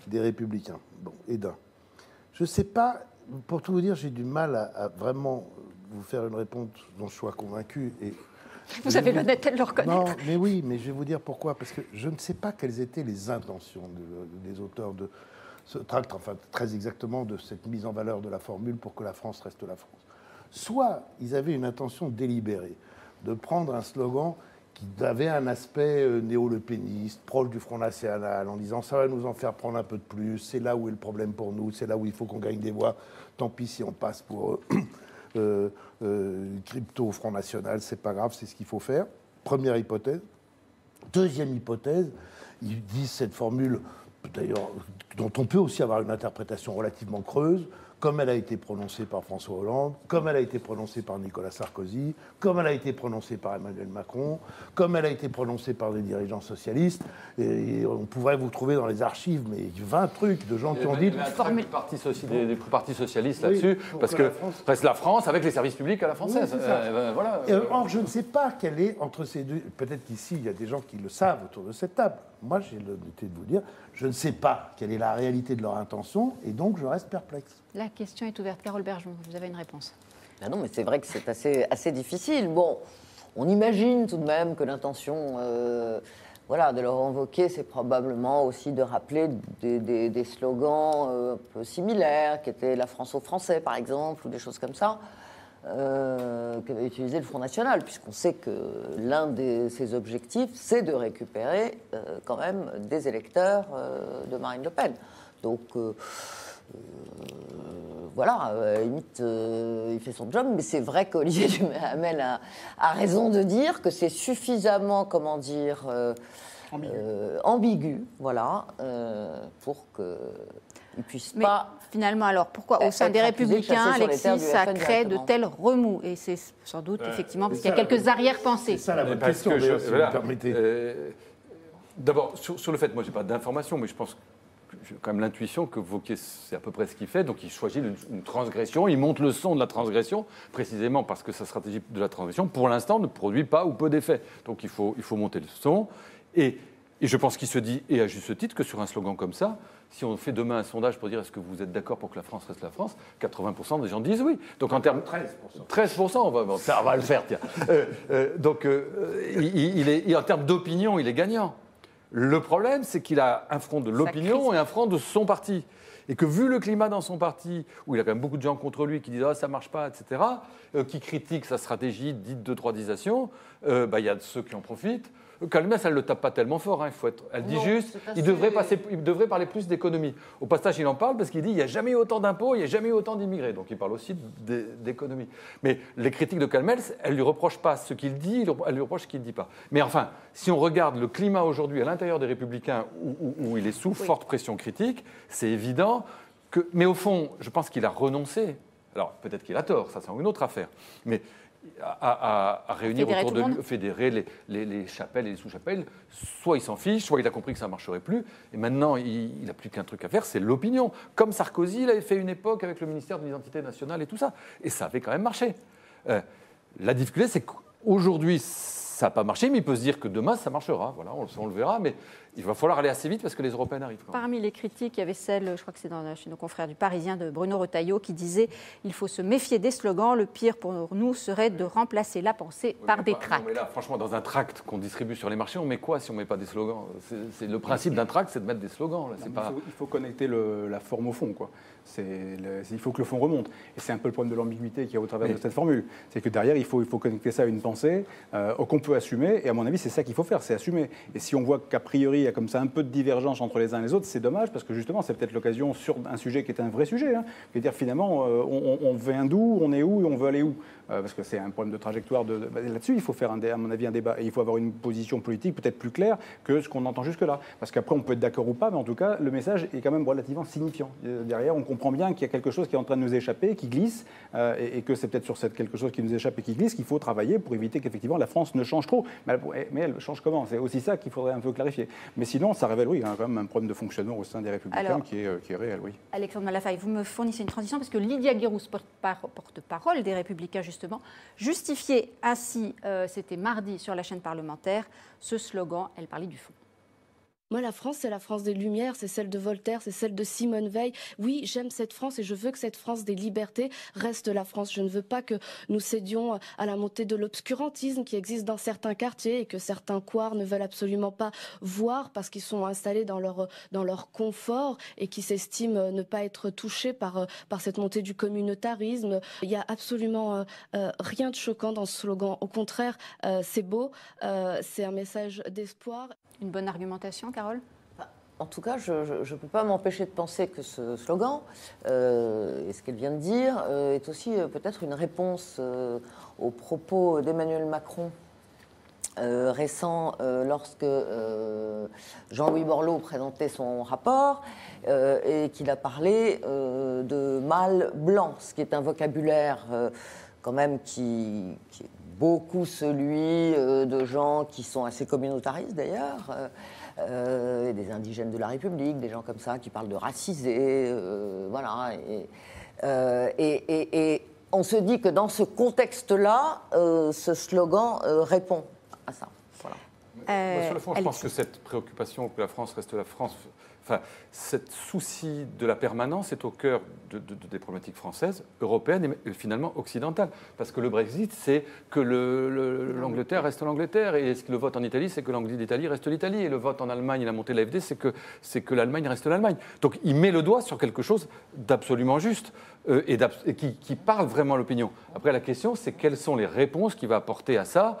des Républicains. Bon, et d'un. Je ne sais pas, pour tout vous dire, j'ai du mal à vraiment vous faire une réponse dont je sois convaincu. Et vous avez l'honnêteté de le reconnaître. Non, mais oui, mais je vais vous dire pourquoi. Parce que je ne sais pas quelles étaient les intentions des auteurs de ce tract, enfin très exactement de cette mise en valeur de la formule pour que la France reste la France. Soit ils avaient une intention délibérée de prendre un slogan qui avait un aspect néo-lepéniste, proche du Front National, en disant ça va nous en faire prendre un peu de plus, c'est là où est le problème pour nous, c'est là où il faut qu'on gagne des voix, tant pis si on passe pour crypto Front National, c'est pas grave, c'est ce qu'il faut faire. Première hypothèse. Deuxième hypothèse, ils disent cette formule, d'ailleurs, dont on peut aussi avoir une interprétation relativement creuse, comme elle a été prononcée par François Hollande, comme elle a été prononcée par Nicolas Sarkozy, comme elle a été prononcée par Emmanuel Macron, comme elle a été prononcée par des dirigeants socialistes. Et on pourrait vous trouver dans les archives, mais 20 trucs de gens qui ont dit... des partis socialistes là-dessus, parce que reste la France avec les services publics à la française. Oui, voilà. Or, je ne sais pas quelle est entre ces deux... Peut-être qu'ici, il y a des gens qui le savent autour de cette table. Moi, j'ai l'honnêteté de vous dire, je ne sais pas quelle est la réalité de leur intention, et donc je reste perplexe. La question est ouverte. Carole Bergeon, vous avez une réponse? Ben non, mais c'est vrai que c'est assez difficile. Bon, on imagine tout de même que l'intention de Laurent Wauquiez, c'est probablement aussi de rappeler des slogans un peu similaires, qui étaient la France aux Français, par exemple, ou des choses comme ça, qu'avait utilisé le Front National, puisqu'on sait que l'un de ses objectifs, c'est de récupérer quand même des électeurs de Marine Le Pen. Donc... limite, il fait son job, mais c'est vrai qu'Olivier Duhamel a raison de dire que c'est suffisamment, ambigu, pour qu'il puisse pas... Finalement, alors, pourquoi au sein des Républicains, Alexis, ça crée de tels remous? Et c'est sans doute, effectivement, parce qu'il y a quelques arrière-pensées. C'est ça la bonne question, si vous me permettez. D'abord, sur le fait, moi, je n'ai pas d'informations, mais je pense... J'ai quand même l'intuition que Wauquiez, c'est à peu près ce qu'il fait. Donc il choisit une transgression, il monte le son de la transgression, précisément parce que sa stratégie de la transgression, pour l'instant, ne produit pas ou peu d'effet. Donc il faut monter le son. Et je pense qu'il se dit, et à juste titre, que sur un slogan comme ça, si on fait demain un sondage pour dire est-ce que vous êtes d'accord pour que la France reste la France, 80% des gens disent oui. Donc en termes 13%, ça va le faire, tiens. En termes d'opinion, il est gagnant. Le problème, c'est qu'il a un front de l'opinion et un front de son parti. Et que vu le climat dans son parti, où il a quand même beaucoup de gens contre lui qui disent « ah, ça ne marche pas », etc., qui critiquent sa stratégie dite de droitisation, il y a ceux qui en profitent. Calmels, elle ne le tape pas tellement fort, elle dit juste il devrait parler plus d'économie. Au passage, il en parle parce qu'il dit il n'y a jamais eu autant d'impôts, il n'y a jamais eu autant d'immigrés. Donc il parle aussi d'économie. Mais les critiques de Calmels, elles ne lui reprochent pas ce qu'il dit, elles lui reprochent ce qu'il ne dit pas. Mais enfin, si on regarde le climat aujourd'hui à l'intérieur des Républicains, où il est sous forte pression critique, c'est évident que... Mais au fond, je pense qu'il a renoncé. Alors peut-être qu'il a tort, ça c'est une autre affaire. Mais... à réunir autour de lui, fédérer les chapelles et les sous-chapelles, soit il s'en fiche, soit il a compris que ça ne marcherait plus, et maintenant il n'a plus qu'un truc à faire, c'est l'opinion. Comme Sarkozy l'avait fait une époque avec le ministère de l'Identité nationale et tout ça, et ça avait quand même marché. La difficulté, c'est qu'aujourd'hui, ça n'a pas marché, mais il peut se dire que demain, ça marchera. Voilà, on le verra, mais il va falloir aller assez vite parce que les Européennes arrivent. Parmi les critiques, il y avait celle, je crois que c'est chez nos confrères du Parisien, de Bruno Retailleau, qui disait « Il faut se méfier des slogans. Le pire pour nous serait de remplacer la pensée par des tracts. » Mais là, franchement, dans un tract qu'on distribue sur les marchés, on met quoi si on ne met pas des slogans? C'est le principe d'un tract, c'est de mettre des slogans. Là. Il faut connecter la forme au fond, quoi. Il faut que le fond remonte. Et c'est un peu le problème de l'ambiguïté qu'il y a au travers de cette formule. C'est que derrière, il faut connecter ça à une pensée qu'on peut assumer. Et à mon avis, c'est ça qu'il faut faire, c'est assumer. Et si on voit qu'a priori, il y a comme ça un peu de divergence entre les uns et les autres, c'est dommage parce que justement, c'est peut-être l'occasion sur un sujet qui est un vrai sujet. Hein. Je veux dire, finalement, on vient d'où, on est où et on veut aller où. Parce que c'est un problème de trajectoire. Là-dessus, il faut faire, à mon avis, un débat. Et il faut avoir une position politique peut-être plus claire que ce qu'on entend jusque-là. Parce qu'après, on peut être d'accord ou pas, mais en tout cas, le message est quand même relativement signifiant. Derrière, on comprend bien qu'il y a quelque chose qui est en train de nous échapper, qui glisse, et que c'est peut-être sur quelque chose qui nous échappe et qui glisse qu'il faut travailler pour éviter qu'effectivement la France ne change trop. Mais elle change comment? C'est aussi ça qu'il faudrait un peu clarifier. Mais sinon, ça révèle, oui, quand même un problème de fonctionnement au sein des Républicains qui est réel, oui. Alexandre Malafaille, vous me fournissez une transition parce que Lydia Guirous, porte-parole des Républicains, justement, justifiait ainsi, c'était mardi sur la chaîne parlementaire, ce slogan, elle parlait du fond. Moi, la France, c'est la France des Lumières, c'est celle de Voltaire, c'est celle de Simone Veil. Oui, j'aime cette France et je veux que cette France des libertés reste la France. Je ne veux pas que nous cédions à la montée de l'obscurantisme qui existe dans certains quartiers et que certains couards ne veulent absolument pas voir parce qu'ils sont installés dans leur confort et qui s'estiment ne pas être touchés par cette montée du communautarisme. Il n'y a absolument rien de choquant dans ce slogan. Au contraire, c'est beau, c'est un message d'espoir. Une bonne argumentation, Carole ? En tout cas, je ne peux pas m'empêcher de penser que ce slogan, et ce qu'elle vient de dire, est aussi peut-être une réponse aux propos d'Emmanuel Macron récent lorsque Jean-Louis Borloo présentait son rapport et qu'il a parlé de mâle blanc, ce qui est un vocabulaire quand même qui est beaucoup celui de gens qui sont assez communautaristes d'ailleurs, des indigènes de la République, des gens comme ça qui parlent de racisés, voilà. Et on se dit que dans ce contexte-là, ce slogan répond à ça. Voilà. Sur le fond, je pense que cette préoccupation que la France reste la France, enfin, cette souci de la permanence est au cœur des problématiques françaises, européennes et finalement occidentales. Parce que le Brexit, c'est que l'Angleterre reste l'Angleterre. Et le vote en Italie, c'est que l'Italie reste l'Italie. Et le vote en Allemagne et la montée de l'AfD, c'est que l'Allemagne reste l'Allemagne. Donc il met le doigt sur quelque chose d'absolument juste et qui parle vraiment à l'opinion. Après, la question, c'est quelles sont les réponses qu'il va apporter à ça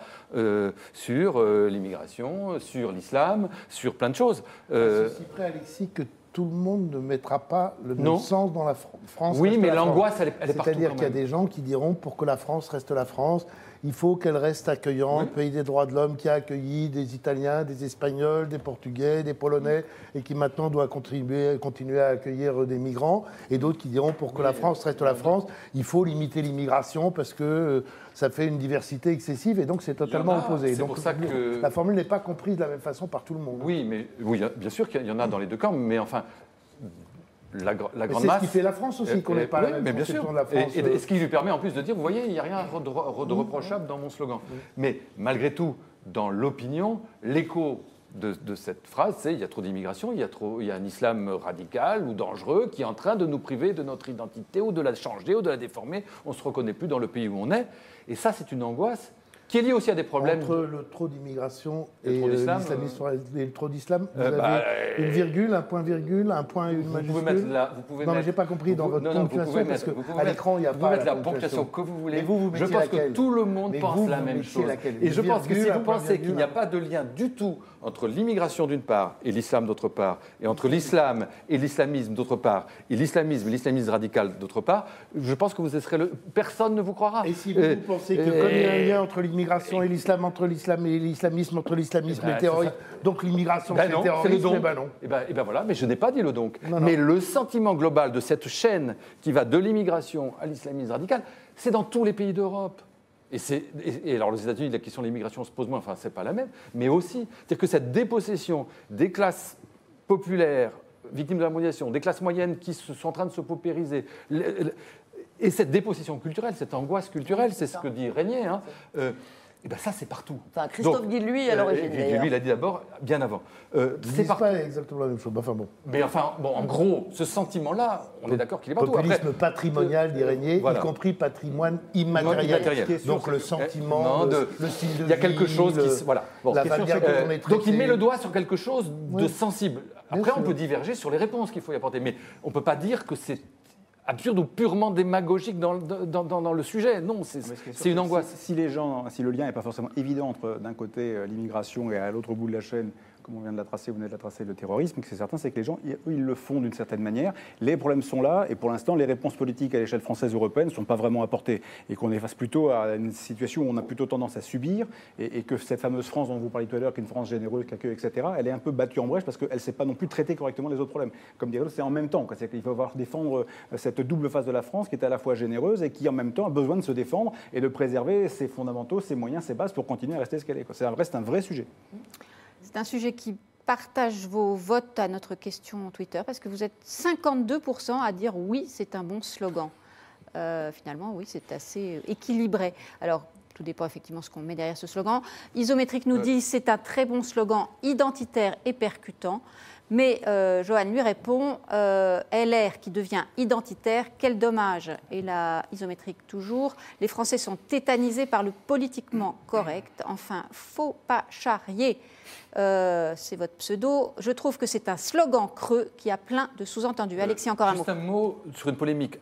sur l'immigration, sur l'islam, sur plein de choses. Ceci près, Alexis, que tout le monde ne mettra pas le même sens dans la France. Oui, mais l'angoisse, elle est partout. C'est-à-dire qu'il y a des gens qui diront, pour que la France reste la France, il faut qu'elle reste accueillante, pays des droits de l'homme qui a accueilli des Italiens, des Espagnols, des Portugais, des Polonais, et qui maintenant doit continuer à accueillir des migrants. Et d'autres qui diront, pour que la France reste la France, il faut limiter l'immigration parce que ça fait une diversité excessive, et donc c'est totalement opposé. Donc pour ça que la formule n'est pas comprise de la même façon par tout le monde. Oui, bien sûr qu'il y en a dans les deux camps, mais enfin... La grande masse. C'est ce qui fait la France aussi, qu'on n'ait pas la même conception de la France. Et ce qui lui permet en plus de dire, vous voyez, il n'y a rien de reprochable dans mon slogan. Mais malgré tout, dans l'opinion, l'écho de cette phrase, c'est il y a trop d'immigration, il y a un islam radical ou dangereux qui est en train de nous priver de notre identité ou de la changer ou de la déformer. On ne se reconnaît plus dans le pays où on est. Et ça, c'est une angoisse qui est lié aussi à des problèmes. Entre le trop d'immigration et le trop d'islam, vous avez une virgule, un point-virgule, un point et une majuscule. Non, mais j'ai pas compris dans votre ponctuation, parce qu'à l'écran, il n'y a pas. Vous pouvez mettre la ponctuation que vous voulez. Je pense que tout le monde pense la même chose. Et je pense que si vous pensez qu'il n'y a pas de lien du tout entre l'immigration d'une part et l'islam d'autre part, et entre l'islam et l'islamisme d'autre part, et l'islamisme radical d'autre part, je pense que vous serez personne ne vous croira. Et si vous pensez que comme il y a un lien entre l'immigration et l'islam, entre l'islam et l'islamisme, entre l'islamisme et le terrorisme, donc l'immigration c'est le terrorisme, non. Et ben voilà, mais je n'ai pas dit le donc. Non. Mais le sentiment global de cette chaîne qui va de l'immigration à l'islamisme radical, c'est dans tous les pays d'Europe. Et alors, aux États-Unis, la question de l'immigration se pose moins, enfin, c'est pas la même, mais aussi, c'est-à-dire que cette dépossession des classes populaires, victimes de la mondialisation, des classes moyennes qui sont en train de se paupériser, et cette dépossession culturelle, cette angoisse culturelle, c'est ce que dit Régnier, Et bien ça, c'est partout. Enfin, Christophe Guilluy à l'origine. Guilluy l'a dit d'abord, bien avant. C'est pas exactement la même chose. Enfin bon. Mais enfin, bon, en gros, ce sentiment-là, on est d'accord qu'il est partout. Populisme Après, patrimonial dit régner, y compris patrimoine immatériel. Donc le sentiment, le style de vie. Il y a quelque chose qui... Voilà. Bon, la manière dont on est traité. Donc il met le doigt sur quelque chose de sensible. Après, on peut diverger sur les réponses qu'il faut y apporter. Mais on ne peut pas dire que c'est absurde ou purement démagogique dans le sujet. Non, c'est une angoisse. Si le lien n'est pas forcément évident entre, d'un côté, l'immigration et à l'autre bout de la chaîne, comme on vient de la tracer, vous venez de la tracer, le terrorisme, c'est certain, c'est que les gens, ils le font d'une certaine manière. Les problèmes sont là, et pour l'instant, les réponses politiques à l'échelle française européenne ne sont pas vraiment apportées. Et qu'on est face plutôt à une situation où on a plutôt tendance à subir, et que cette fameuse France dont vous parliez tout à l'heure, qui est une France généreuse, qui accueille, etc., elle est un peu battue en brèche parce qu'elle ne sait pas non plus traiter correctement les autres problèmes. Comme dirait l'autre, c'est en même temps. C'est qu'il faut défendre cette double face de la France qui est à la fois généreuse et qui, en même temps, a besoin de se défendre et de préserver ses fondamentaux, ses moyens, ses bases pour continuer à rester ce qu'elle est. C'est un vrai sujet. C'est un sujet qui partage vos votes à notre question Twitter, parce que vous êtes 52% à dire oui, c'est un bon slogan. Finalement, oui, c'est assez équilibré. Alors, tout dépend effectivement de ce qu'on met derrière ce slogan. Isométrique nous dit c'est un très bon slogan identitaire et percutant. Mais Johan lui répond LR qui devient identitaire, quel dommage. Et la Isométrique toujours, les Français sont tétanisés par le politiquement correct. Enfin, faut pas charrier. C'est votre pseudo. Je trouve que c'est un slogan creux qui a plein de sous-entendus. Alexis, encore un mot. Juste un mot sur une polémique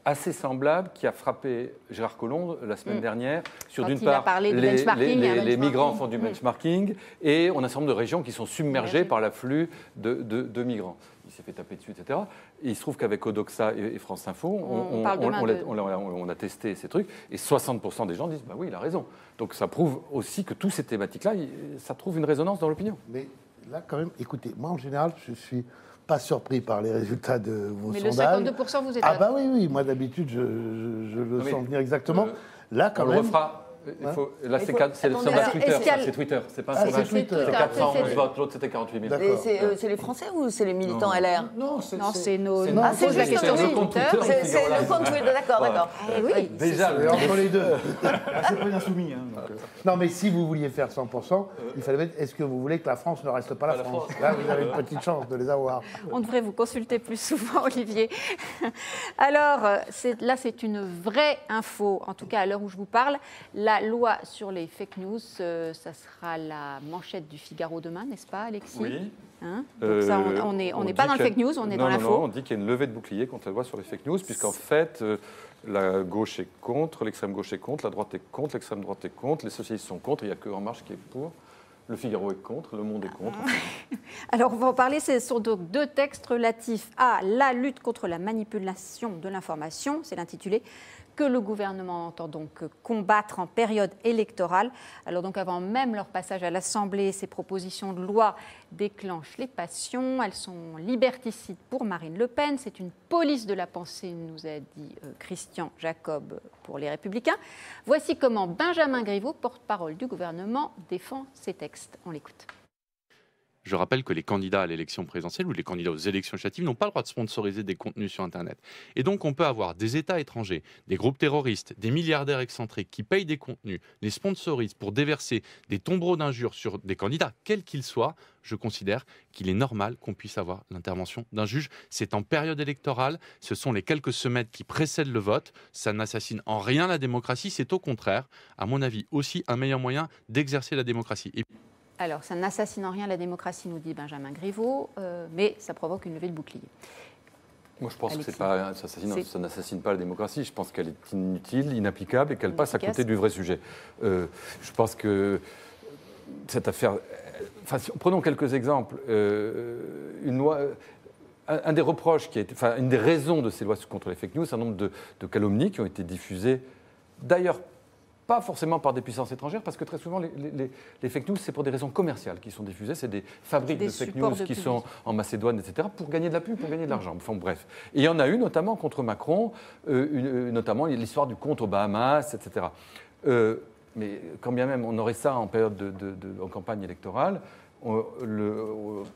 assez semblable qui a frappé Gérard Collomb la semaine dernière sur d'une part les migrants font du benchmarking et on a un certain nombre de régions qui sont submergées par l'afflux de migrants. Il s'est fait taper dessus, etc. Et il se trouve qu'avec Odoxa et France Info, on a testé ces trucs et 60% des gens disent bah oui, il a raison. Donc ça prouve aussi que toutes ces thématiques-là, ça trouve une résonance dans l'opinion. Mais là, quand même, écoutez, moi en général, je suis pas surpris par les résultats de vos sondages. Mais le 52%, vous êtes... Ah bah oui, moi d'habitude, je le sens venir exactement. Là, quand même... On le refera. Là, c'est le sondage Twitter, c'est Twitter. C'est pas un sondage Twitter. C'est 411 votes, l'autre c'était 48 000. C'est les Français ou c'est les militants LR? Non, c'est nos... c'est la question le compte Twitter. C'est le compte Twitter, d'accord. Oui, déjà, entre les deux. C'est pas insoumis. Non, mais si vous vouliez faire 100%, il fallait mettre est-ce que vous voulez que la France ne reste pas la France? Là, vous avez une petite chance de les avoir. On devrait vous consulter plus souvent, Olivier. Alors, là, c'est une vraie info, en tout cas à l'heure où je vous parle. La loi sur les fake news, ça sera la manchette du Figaro demain, n'est-ce pas, Alexis? Oui. Donc ça, on n'est pas dans le fake news, on est dans l'info. Non, on dit qu'il y a une levée de bouclier contre la loi sur les fake news, puisqu'en fait, la gauche est contre, l'extrême gauche est contre, la droite est contre, l'extrême droite est contre, les socialistes sont contre, il n'y a que En Marche qui est pour. Le Figaro est contre, Le Monde est contre. Alors, on va en parler. Ce sont donc deux textes relatifs à la lutte contre la manipulation de l'information. C'est l'intitulé que le gouvernement entend donc combattre en période électorale. Alors donc avant même leur passage à l'Assemblée, ces propositions de loi déclenchent les passions. Elles sont liberticides pour Marine Le Pen. C'est une police de la pensée, nous a dit Christian Jacob pour Les Républicains. Voici comment Benjamin Griveaux, porte-parole du gouvernement, défend ces textes. On l'écoute. Je rappelle que les candidats à l'élection présidentielle ou les candidats aux élections législatives n'ont pas le droit de sponsoriser des contenus sur Internet. Et donc, on peut avoir des États étrangers, des groupes terroristes, des milliardaires excentriques qui payent des contenus, les sponsorisent pour déverser des tombereaux d'injures sur des candidats, quels qu'ils soient. Je considère qu'il est normal qu'on puisse avoir l'intervention d'un juge. C'est en période électorale, ce sont les quelques semaines qui précèdent le vote. Ça n'assassine en rien la démocratie, c'est au contraire, à mon avis, aussi un meilleur moyen d'exercer la démocratie. Alors, ça n'assassine en rien la démocratie, nous dit Benjamin Griveaux, mais ça provoque une levée de bouclier. Moi, je pense que ça n'assassine pas la démocratie. Je pense qu'elle est inutile, inapplicable et qu'elle passe à côté du vrai sujet. Je pense que cette affaire... prenons quelques exemples. Une loi... Un des reproches qui a été... une des raisons de ces lois contre les fake news, c'est un nombre de calomnies qui ont été diffusées, d'ailleurs, pas forcément par des puissances étrangères, parce que très souvent, les fake news, c'est pour des raisons commerciales qui sont diffusées. C'est des fabriques de fake news qui sont en Macédoine, etc., pour gagner de la pub, pour gagner de l'argent. Enfin, bref. Et il y en a eu notamment contre Macron, notamment l'histoire du compte aux Bahamas, etc. Mais quand bien même on aurait ça en période en campagne électorale,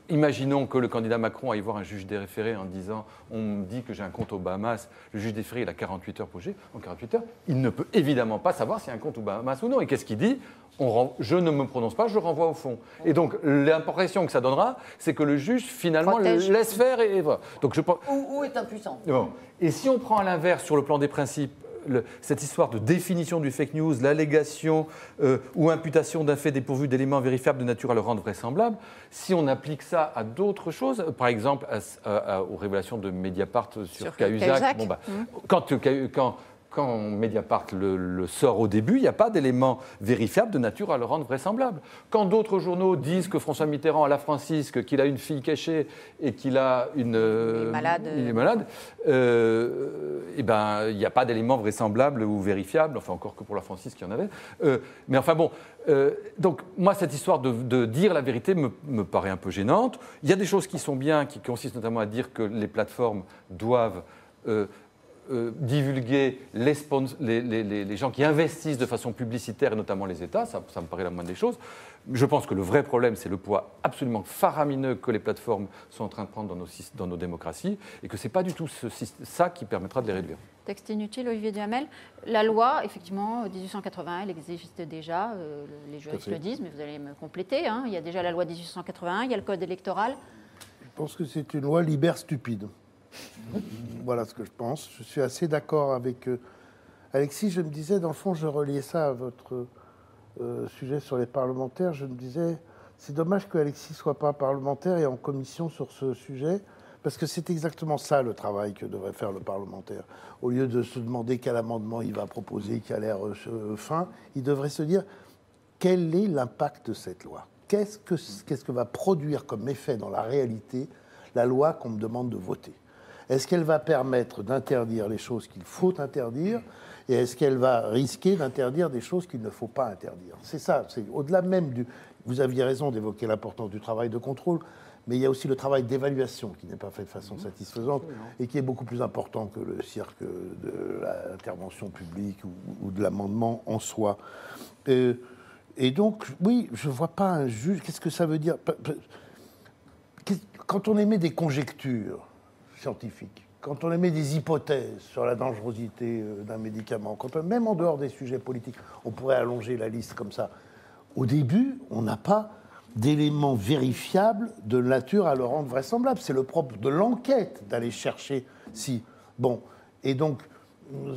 imaginons que le candidat Macron aille voir un juge des référés en disant « on me dit que j'ai un compte aux Bahamas », le juge des référés il a 48 heures pour juger. En 48 heures, il ne peut évidemment pas savoir s'il y a un compte aux Bahamas ou non. Et qu'est-ce qu'il dit ? je ne me prononce pas, je renvoie au fond. Et donc, l'impression que ça donnera, c'est que le juge, finalement, laisse faire et voilà. Donc, je pense... Ou est impuissant. Bon. Et si on prend à l'inverse, sur le plan des principes, cette histoire de définition du fake news, l'allégation ou imputation d'un fait dépourvu d'éléments vérifiables de nature à le rendre vraisemblable, si on applique ça à d'autres choses, par exemple aux révélations de Mediapart sur Cahuzac, bon, quand Mediapart le sort au début, il n'y a pas d'éléments vérifiables de nature à le rendre vraisemblable. Quand d'autres journaux disent que François Mitterrand a la Francisque, qu'il a une fille cachée et qu'il a il est malade, eh ben, il n'y a pas d'éléments vraisemblables ou vérifiables, enfin encore que pour la Francisque, il y en avait. Mais enfin bon, donc moi, cette histoire de dire la vérité me paraît un peu gênante. Il y a des choses qui sont bien, qui consistent notamment à dire que les plateformes doivent... divulguer les gens qui investissent de façon publicitaire, et notamment les États, ça me paraît la moindre des choses. Je pense que le vrai problème, c'est le poids absolument faramineux que les plateformes sont en train de prendre dans nos démocraties, et que ce n'est pas du tout ça qui permettra de les réduire. Texte inutile, Olivier Duhamel. La loi, effectivement, 1881, elle existe déjà, les juristes le disent, mais vous allez me compléter. Hein. Il y a déjà la loi 1881, il y a le code électoral. Je pense que c'est une loi libère stupide. Voilà ce que je pense. Je suis assez d'accord avec Alexis. Je me disais, dans le fond, je reliais ça à votre sujet sur les parlementaires. Je me disais, c'est dommage que Alexis ne soit pas parlementaire et en commission sur ce sujet, parce que c'est exactement ça le travail que devrait faire le parlementaire. Au lieu de se demander quel amendement il va proposer, qui a l'air fin, il devrait se dire, quel est l'impact de cette loi ? Qu'est-ce que va produire comme effet dans la réalité la loi qu'on me demande de voter ? Est-ce qu'elle va permettre d'interdire les choses qu'il faut interdire, et est-ce qu'elle va risquer d'interdire des choses qu'il ne faut pas interdire ? C'est ça, c'est au-delà même du... Vous aviez raison d'évoquer l'importance du travail de contrôle, mais il y a aussi le travail d'évaluation qui n'est pas fait de façon satisfaisante et qui est beaucoup plus important que le cirque de l'intervention publique ou de l'amendement en soi. Et donc, oui, je ne vois pas un juge... Qu'est-ce que ça veut dire ? Quand on émet des conjectures scientifiques, quand on émet des hypothèses sur la dangerosité d'un médicament, même en dehors des sujets politiques, on pourrait allonger la liste comme ça. Au début, on n'a pas d'éléments vérifiables de nature à le rendre vraisemblable. C'est le propre de l'enquête d'aller chercher si... Bon, et donc... Donc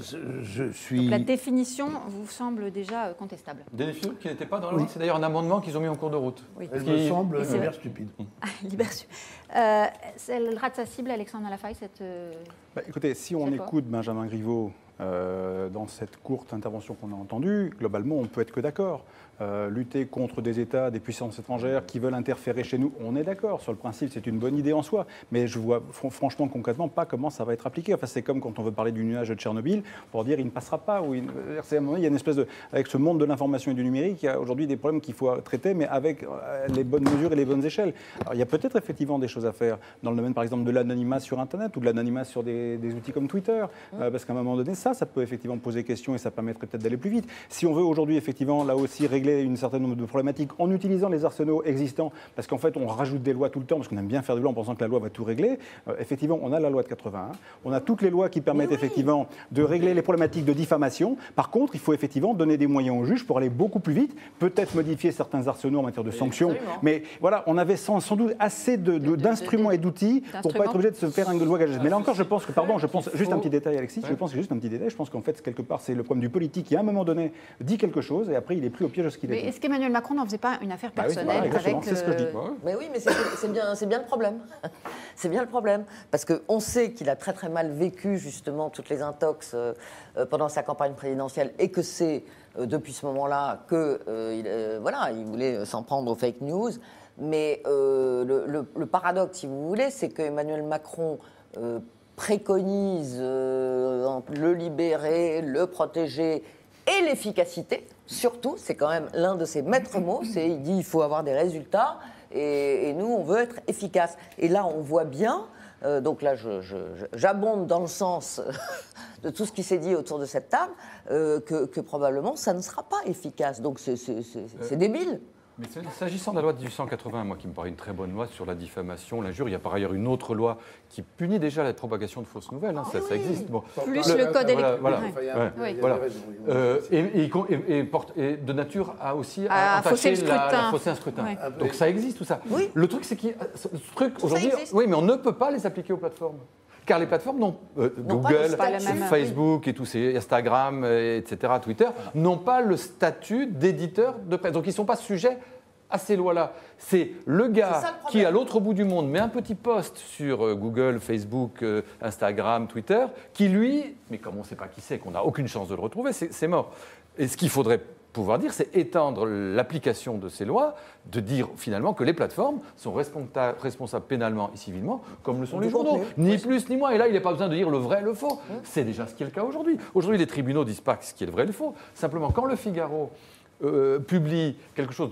la définition vous semble déjà contestable. Des définitions qui n'étaient pas dans la loi. C'est d'ailleurs un amendement qu'ils ont mis en cours de route. Oui. Elle me semble libère stupide. Elle rate sa cible, Alexandre Lafaille, cette... Écoutez, si on écoute Benjamin Griveaux dans cette courte intervention qu'on a entendue, globalement, on peut être que d'accord. Lutter contre des États, des puissances étrangères qui veulent interférer chez nous, on est d'accord. Sur le principe, c'est une bonne idée en soi. Mais je vois franchement, concrètement, pas comment ça va être appliqué. Enfin, c'est comme quand on veut parler du nuage de Tchernobyl, pour dire il ne passera pas. Ou il y a une espèce de... Avec ce monde de l'information et du numérique, il y a aujourd'hui des problèmes qu'il faut traiter, mais avec les bonnes mesures et les bonnes échelles. Alors, il y a peut-être effectivement des choses à faire dans le domaine, par exemple, de l'anonymat sur Internet ou de l'anonymat sur des outils comme Twitter. Parce qu'à un moment donné, ça peut effectivement poser question et ça permettrait peut-être d'aller plus vite. Si on veut aujourd'hui, effectivement, là aussi, régler une certaine nombre de problématiques en utilisant les arsenaux existants, parce qu'en fait, on rajoute des lois tout le temps, parce qu'on aime bien faire des lois en pensant que la loi va tout régler. Effectivement, on a la loi de 81, on a toutes les lois qui permettent effectivement de régler les problématiques de diffamation. Par contre, il faut effectivement donner des moyens aux juges pour aller beaucoup plus vite, peut-être modifier certains arsenaux en matière de sanctions. Absolument. Mais voilà, on avait sans doute assez d'instruments et d'outils pour ne pas être obligé de se faire une loi gagée. Mais là encore, je pense que, juste un petit détail, Alexis, je pense que juste un petit détail, je pense qu'en fait, quelque part, c'est le problème du politique qui, à un moment donné, dit quelque chose et après, il est pris au piège de ce qu'il est. Est-ce qu'Emmanuel Macron n'en faisait pas une affaire personnelle avec... C'est ce que je dis. Mais oui, mais c'est bien le problème. C'est bien le problème. Parce qu'on sait qu'il a très très mal vécu justement toutes les intox pendant sa campagne présidentielle et que c'est depuis ce moment-là qu'il voulait s'en prendre aux fake news. Mais le paradoxe, si vous voulez, c'est qu'Emmanuel Macron préconise le libérer, le protéger et l'efficacité. Surtout, c'est quand même l'un de ses maîtres mots, il dit il faut avoir des résultats et nous on veut être efficace. Et là on voit bien, donc là j'abonde dans le sens de tout ce qui s'est dit autour de cette table, que probablement ça ne sera pas efficace. Donc c'est débile. Mais s'agissant de la loi de 1880, moi qui me paraît une très bonne loi sur la diffamation, l'injure, il y a par ailleurs une autre loi qui punit déjà la propagation de fausses nouvelles, ça existe. Bon. Plus le code électoral. Et de nature à aussi à fausser un scrutin. Donc ça existe tout ça. Oui. Le truc c'est aujourd'hui, oui, mais on ne peut pas les appliquer aux plateformes. Car les plateformes Google, Facebook et tous ces Instagram, etc., Twitter, n'ont pas le statut d'éditeur de presse. Donc ils ne sont pas sujets à ces lois-là. C'est le gars qui, à l'autre bout du monde, met un petit post sur Google, Facebook, Instagram, Twitter, qui lui, mais comme on ne sait pas qui c'est, qu'on n'a aucune chance de le retrouver, c'est mort. Et ce qu'il faudrait pouvoir dire, c'est étendre l'application de ces lois, de dire finalement que les plateformes sont responsables pénalement et civilement, comme le sont les journaux. Ni plus ni moins. Et là, il n'y a pas besoin de dire le vrai et le faux. C'est déjà ce qui est le cas aujourd'hui. Aujourd'hui, les tribunaux ne disent pas ce qui est le vrai et le faux. Simplement, quand le Figaro publie quelque chose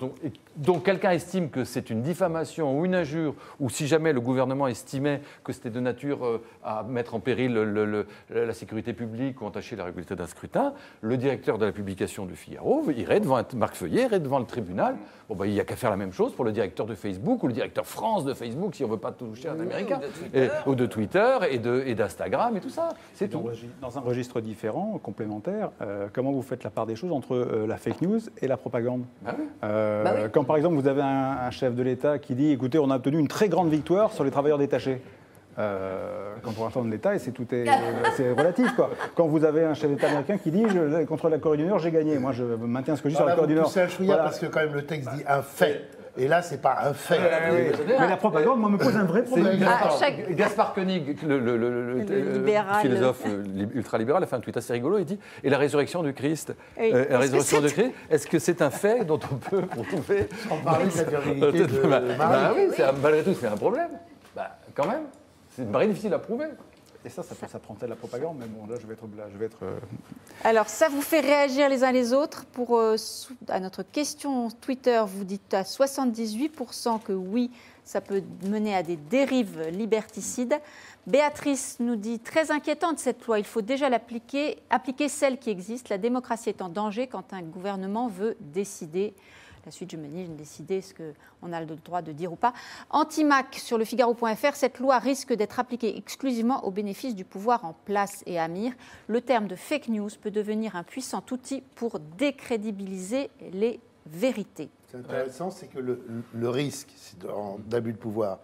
dont quelqu'un estime que c'est une diffamation ou une injure, ou si jamais le gouvernement estimait que c'était de nature à mettre en péril la sécurité publique ou entacher la régularité d'un scrutin, le directeur de la publication du Figaro irait devant Marc Feuillet, irait devant le tribunal. Bon, il n'y a qu'à faire la même chose pour le directeur de Facebook ou le directeur France de Facebook, si on ne veut pas toucher un Américain, ou de Twitter et d'Instagram et tout ça. C'est tout. Dans un registre différent, complémentaire, comment vous faites la part des choses entre la fake news et la propagande? Quand par exemple vous avez un chef de l'État qui dit écoutez, on a obtenu une très grande victoire sur les travailleurs détachés. Quand on entend de l'État, c'est relatif, quoi. Quand vous avez un chef d'État américain qui dit contre la Corée du Nord, j'ai gagné. Moi, je maintiens ce que je dis sur la Corée du Nord. C'est un chouïa parce que quand même le texte dit un fait. Et là, c'est pas un fait. Mais la propagande, moi, me pose un vrai problème. Gaspard Koenig, le philosophe ultralibéral, a fait un tweet assez rigolo. Il dit « Et la résurrection du Christ la résurrection du Christ, est-ce que c'est un fait dont on peut prouver ?» Sans parler de la virilité de Marie. Oui, malgré tout, c'est un problème. Quand même, c'est très difficile à prouver. Et ça prend-elle la propagande, mais bon, là, je vais être... Alors, ça vous fait réagir les uns les autres. À notre question Twitter, vous dites à 78% que oui, ça peut mener à des dérives liberticides. Béatrice nous dit, très inquiétante cette loi, il faut déjà appliquer celle qui existe. La démocratie est en danger quand un gouvernement veut décider. La suite, je me dis, décider ce qu'on a le droit de dire ou pas. Antimac sur le Figaro.fr, cette loi risque d'être appliquée exclusivement au bénéfice du pouvoir en place. Et Amir, le terme de fake news peut devenir un puissant outil pour décrédibiliser les vérités. C'est intéressant, c'est que le risque d'abus de pouvoir,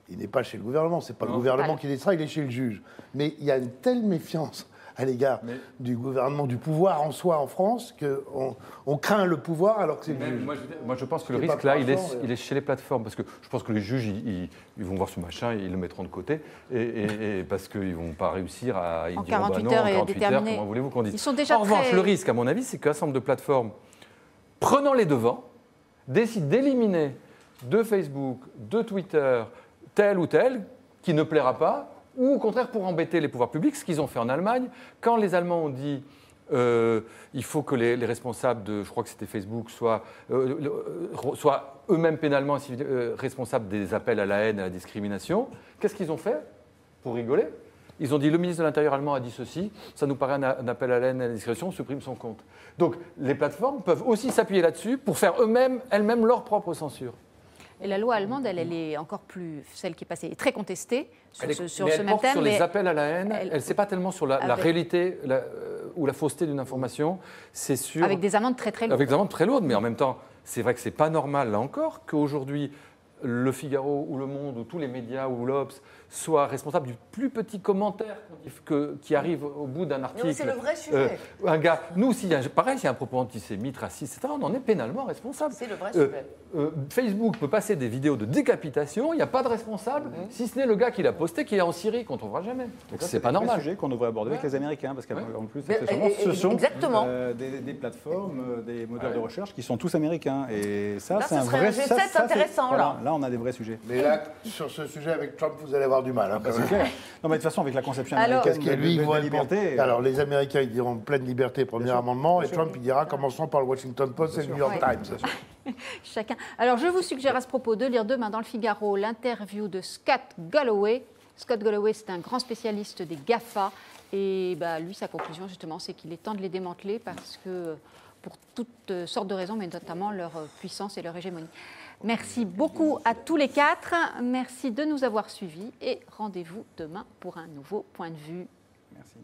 il n'est pas chez le gouvernement. C'est pas le gouvernement qui décide, il est chez le juge. Mais il y a une telle méfiance à l'égard du gouvernement, du pouvoir en soi en France, qu'on craint le pouvoir alors que c'est le juge. Moi, je pense que le risque, là, il est chez les plateformes. Parce que je pense que les juges, ils vont voir ce machin, ils le mettront de côté, et parce qu'ils ne vont pas réussir à... En 48 heures et déterminer. Comment voulez-vous qu'on dise ? Ils sont déjà en revanche, le risque, à mon avis, c'est qu'un certain nombre de plateformes, prenant les devants, décident d'éliminer de Facebook, de Twitter, tel ou tel, qui ne plaira pas, ou au contraire pour embêter les pouvoirs publics, ce qu'ils ont fait en Allemagne. Quand les Allemands ont dit il faut que les responsables de, je crois que c'était Facebook, soient eux-mêmes pénalement responsables des appels à la haine et à la discrimination, qu'est-ce qu'ils ont fait pour rigoler ? Ils ont dit le ministre de l'Intérieur allemand a dit ceci, ça nous paraît un appel à la haine et à la discrimination, on supprime son compte. Donc les plateformes peuvent aussi s'appuyer là-dessus pour faire elles-mêmes leur propre censure. Et la loi allemande, elle est encore plus, celle qui est passée, est très contestée sur ce même thème. Sur les appels à la haine, elle ne sait pas tellement sur la réalité ou la fausseté d'une information, c'est sur... Avec des amendes très très lourdes. Avec des amendes très lourdes, mais en même temps, c'est vrai que ce n'est pas normal, là encore, qu'aujourd'hui, Le Figaro ou Le Monde ou tous les médias ou l'Obs soient responsables du plus petit commentaire qui arrive au bout d'un article. Non, mais c'est le vrai sujet. Un gars, nous, pareil, s'il y a un propos antisémite, raciste, etc., on en est pénalement responsable. C'est le vrai sujet. Facebook peut passer des vidéos de décapitation, il n'y a pas de responsable, si ce n'est le gars qui l'a posté, qui est en Syrie, qu'on ne trouvera jamais. Donc c'est pas normal. C'est un sujet qu'on devrait aborder avec les Américains, parce qu'en plus, ce sont des plateformes, des moteurs de recherche qui sont tous américains. Et ça, c'est un vrai sujet. C'est intéressant, là. Là, on a des vrais sujets. Mais là, sur ce sujet avec Trump, vous allez avoir du mal. C'est clair. Non, mais de toute façon, avec la conception américaine de la liberté... Alors, les Américains, ils diront pleine liberté, premier amendement, et Trump, il dira, commençons par le Washington Post et le New York Times. Chacun. Alors, je vous suggère à ce propos de lire demain dans le Figaro l'interview de Scott Galloway. Scott Galloway, c'est un grand spécialiste des GAFA. Et lui, sa conclusion, justement, c'est qu'il est temps de les démanteler parce que pour toutes sortes de raisons, mais notamment leur puissance et leur hégémonie. Merci beaucoup à tous les quatre. Merci de nous avoir suivis et rendez-vous demain pour un nouveau point de vue. Merci.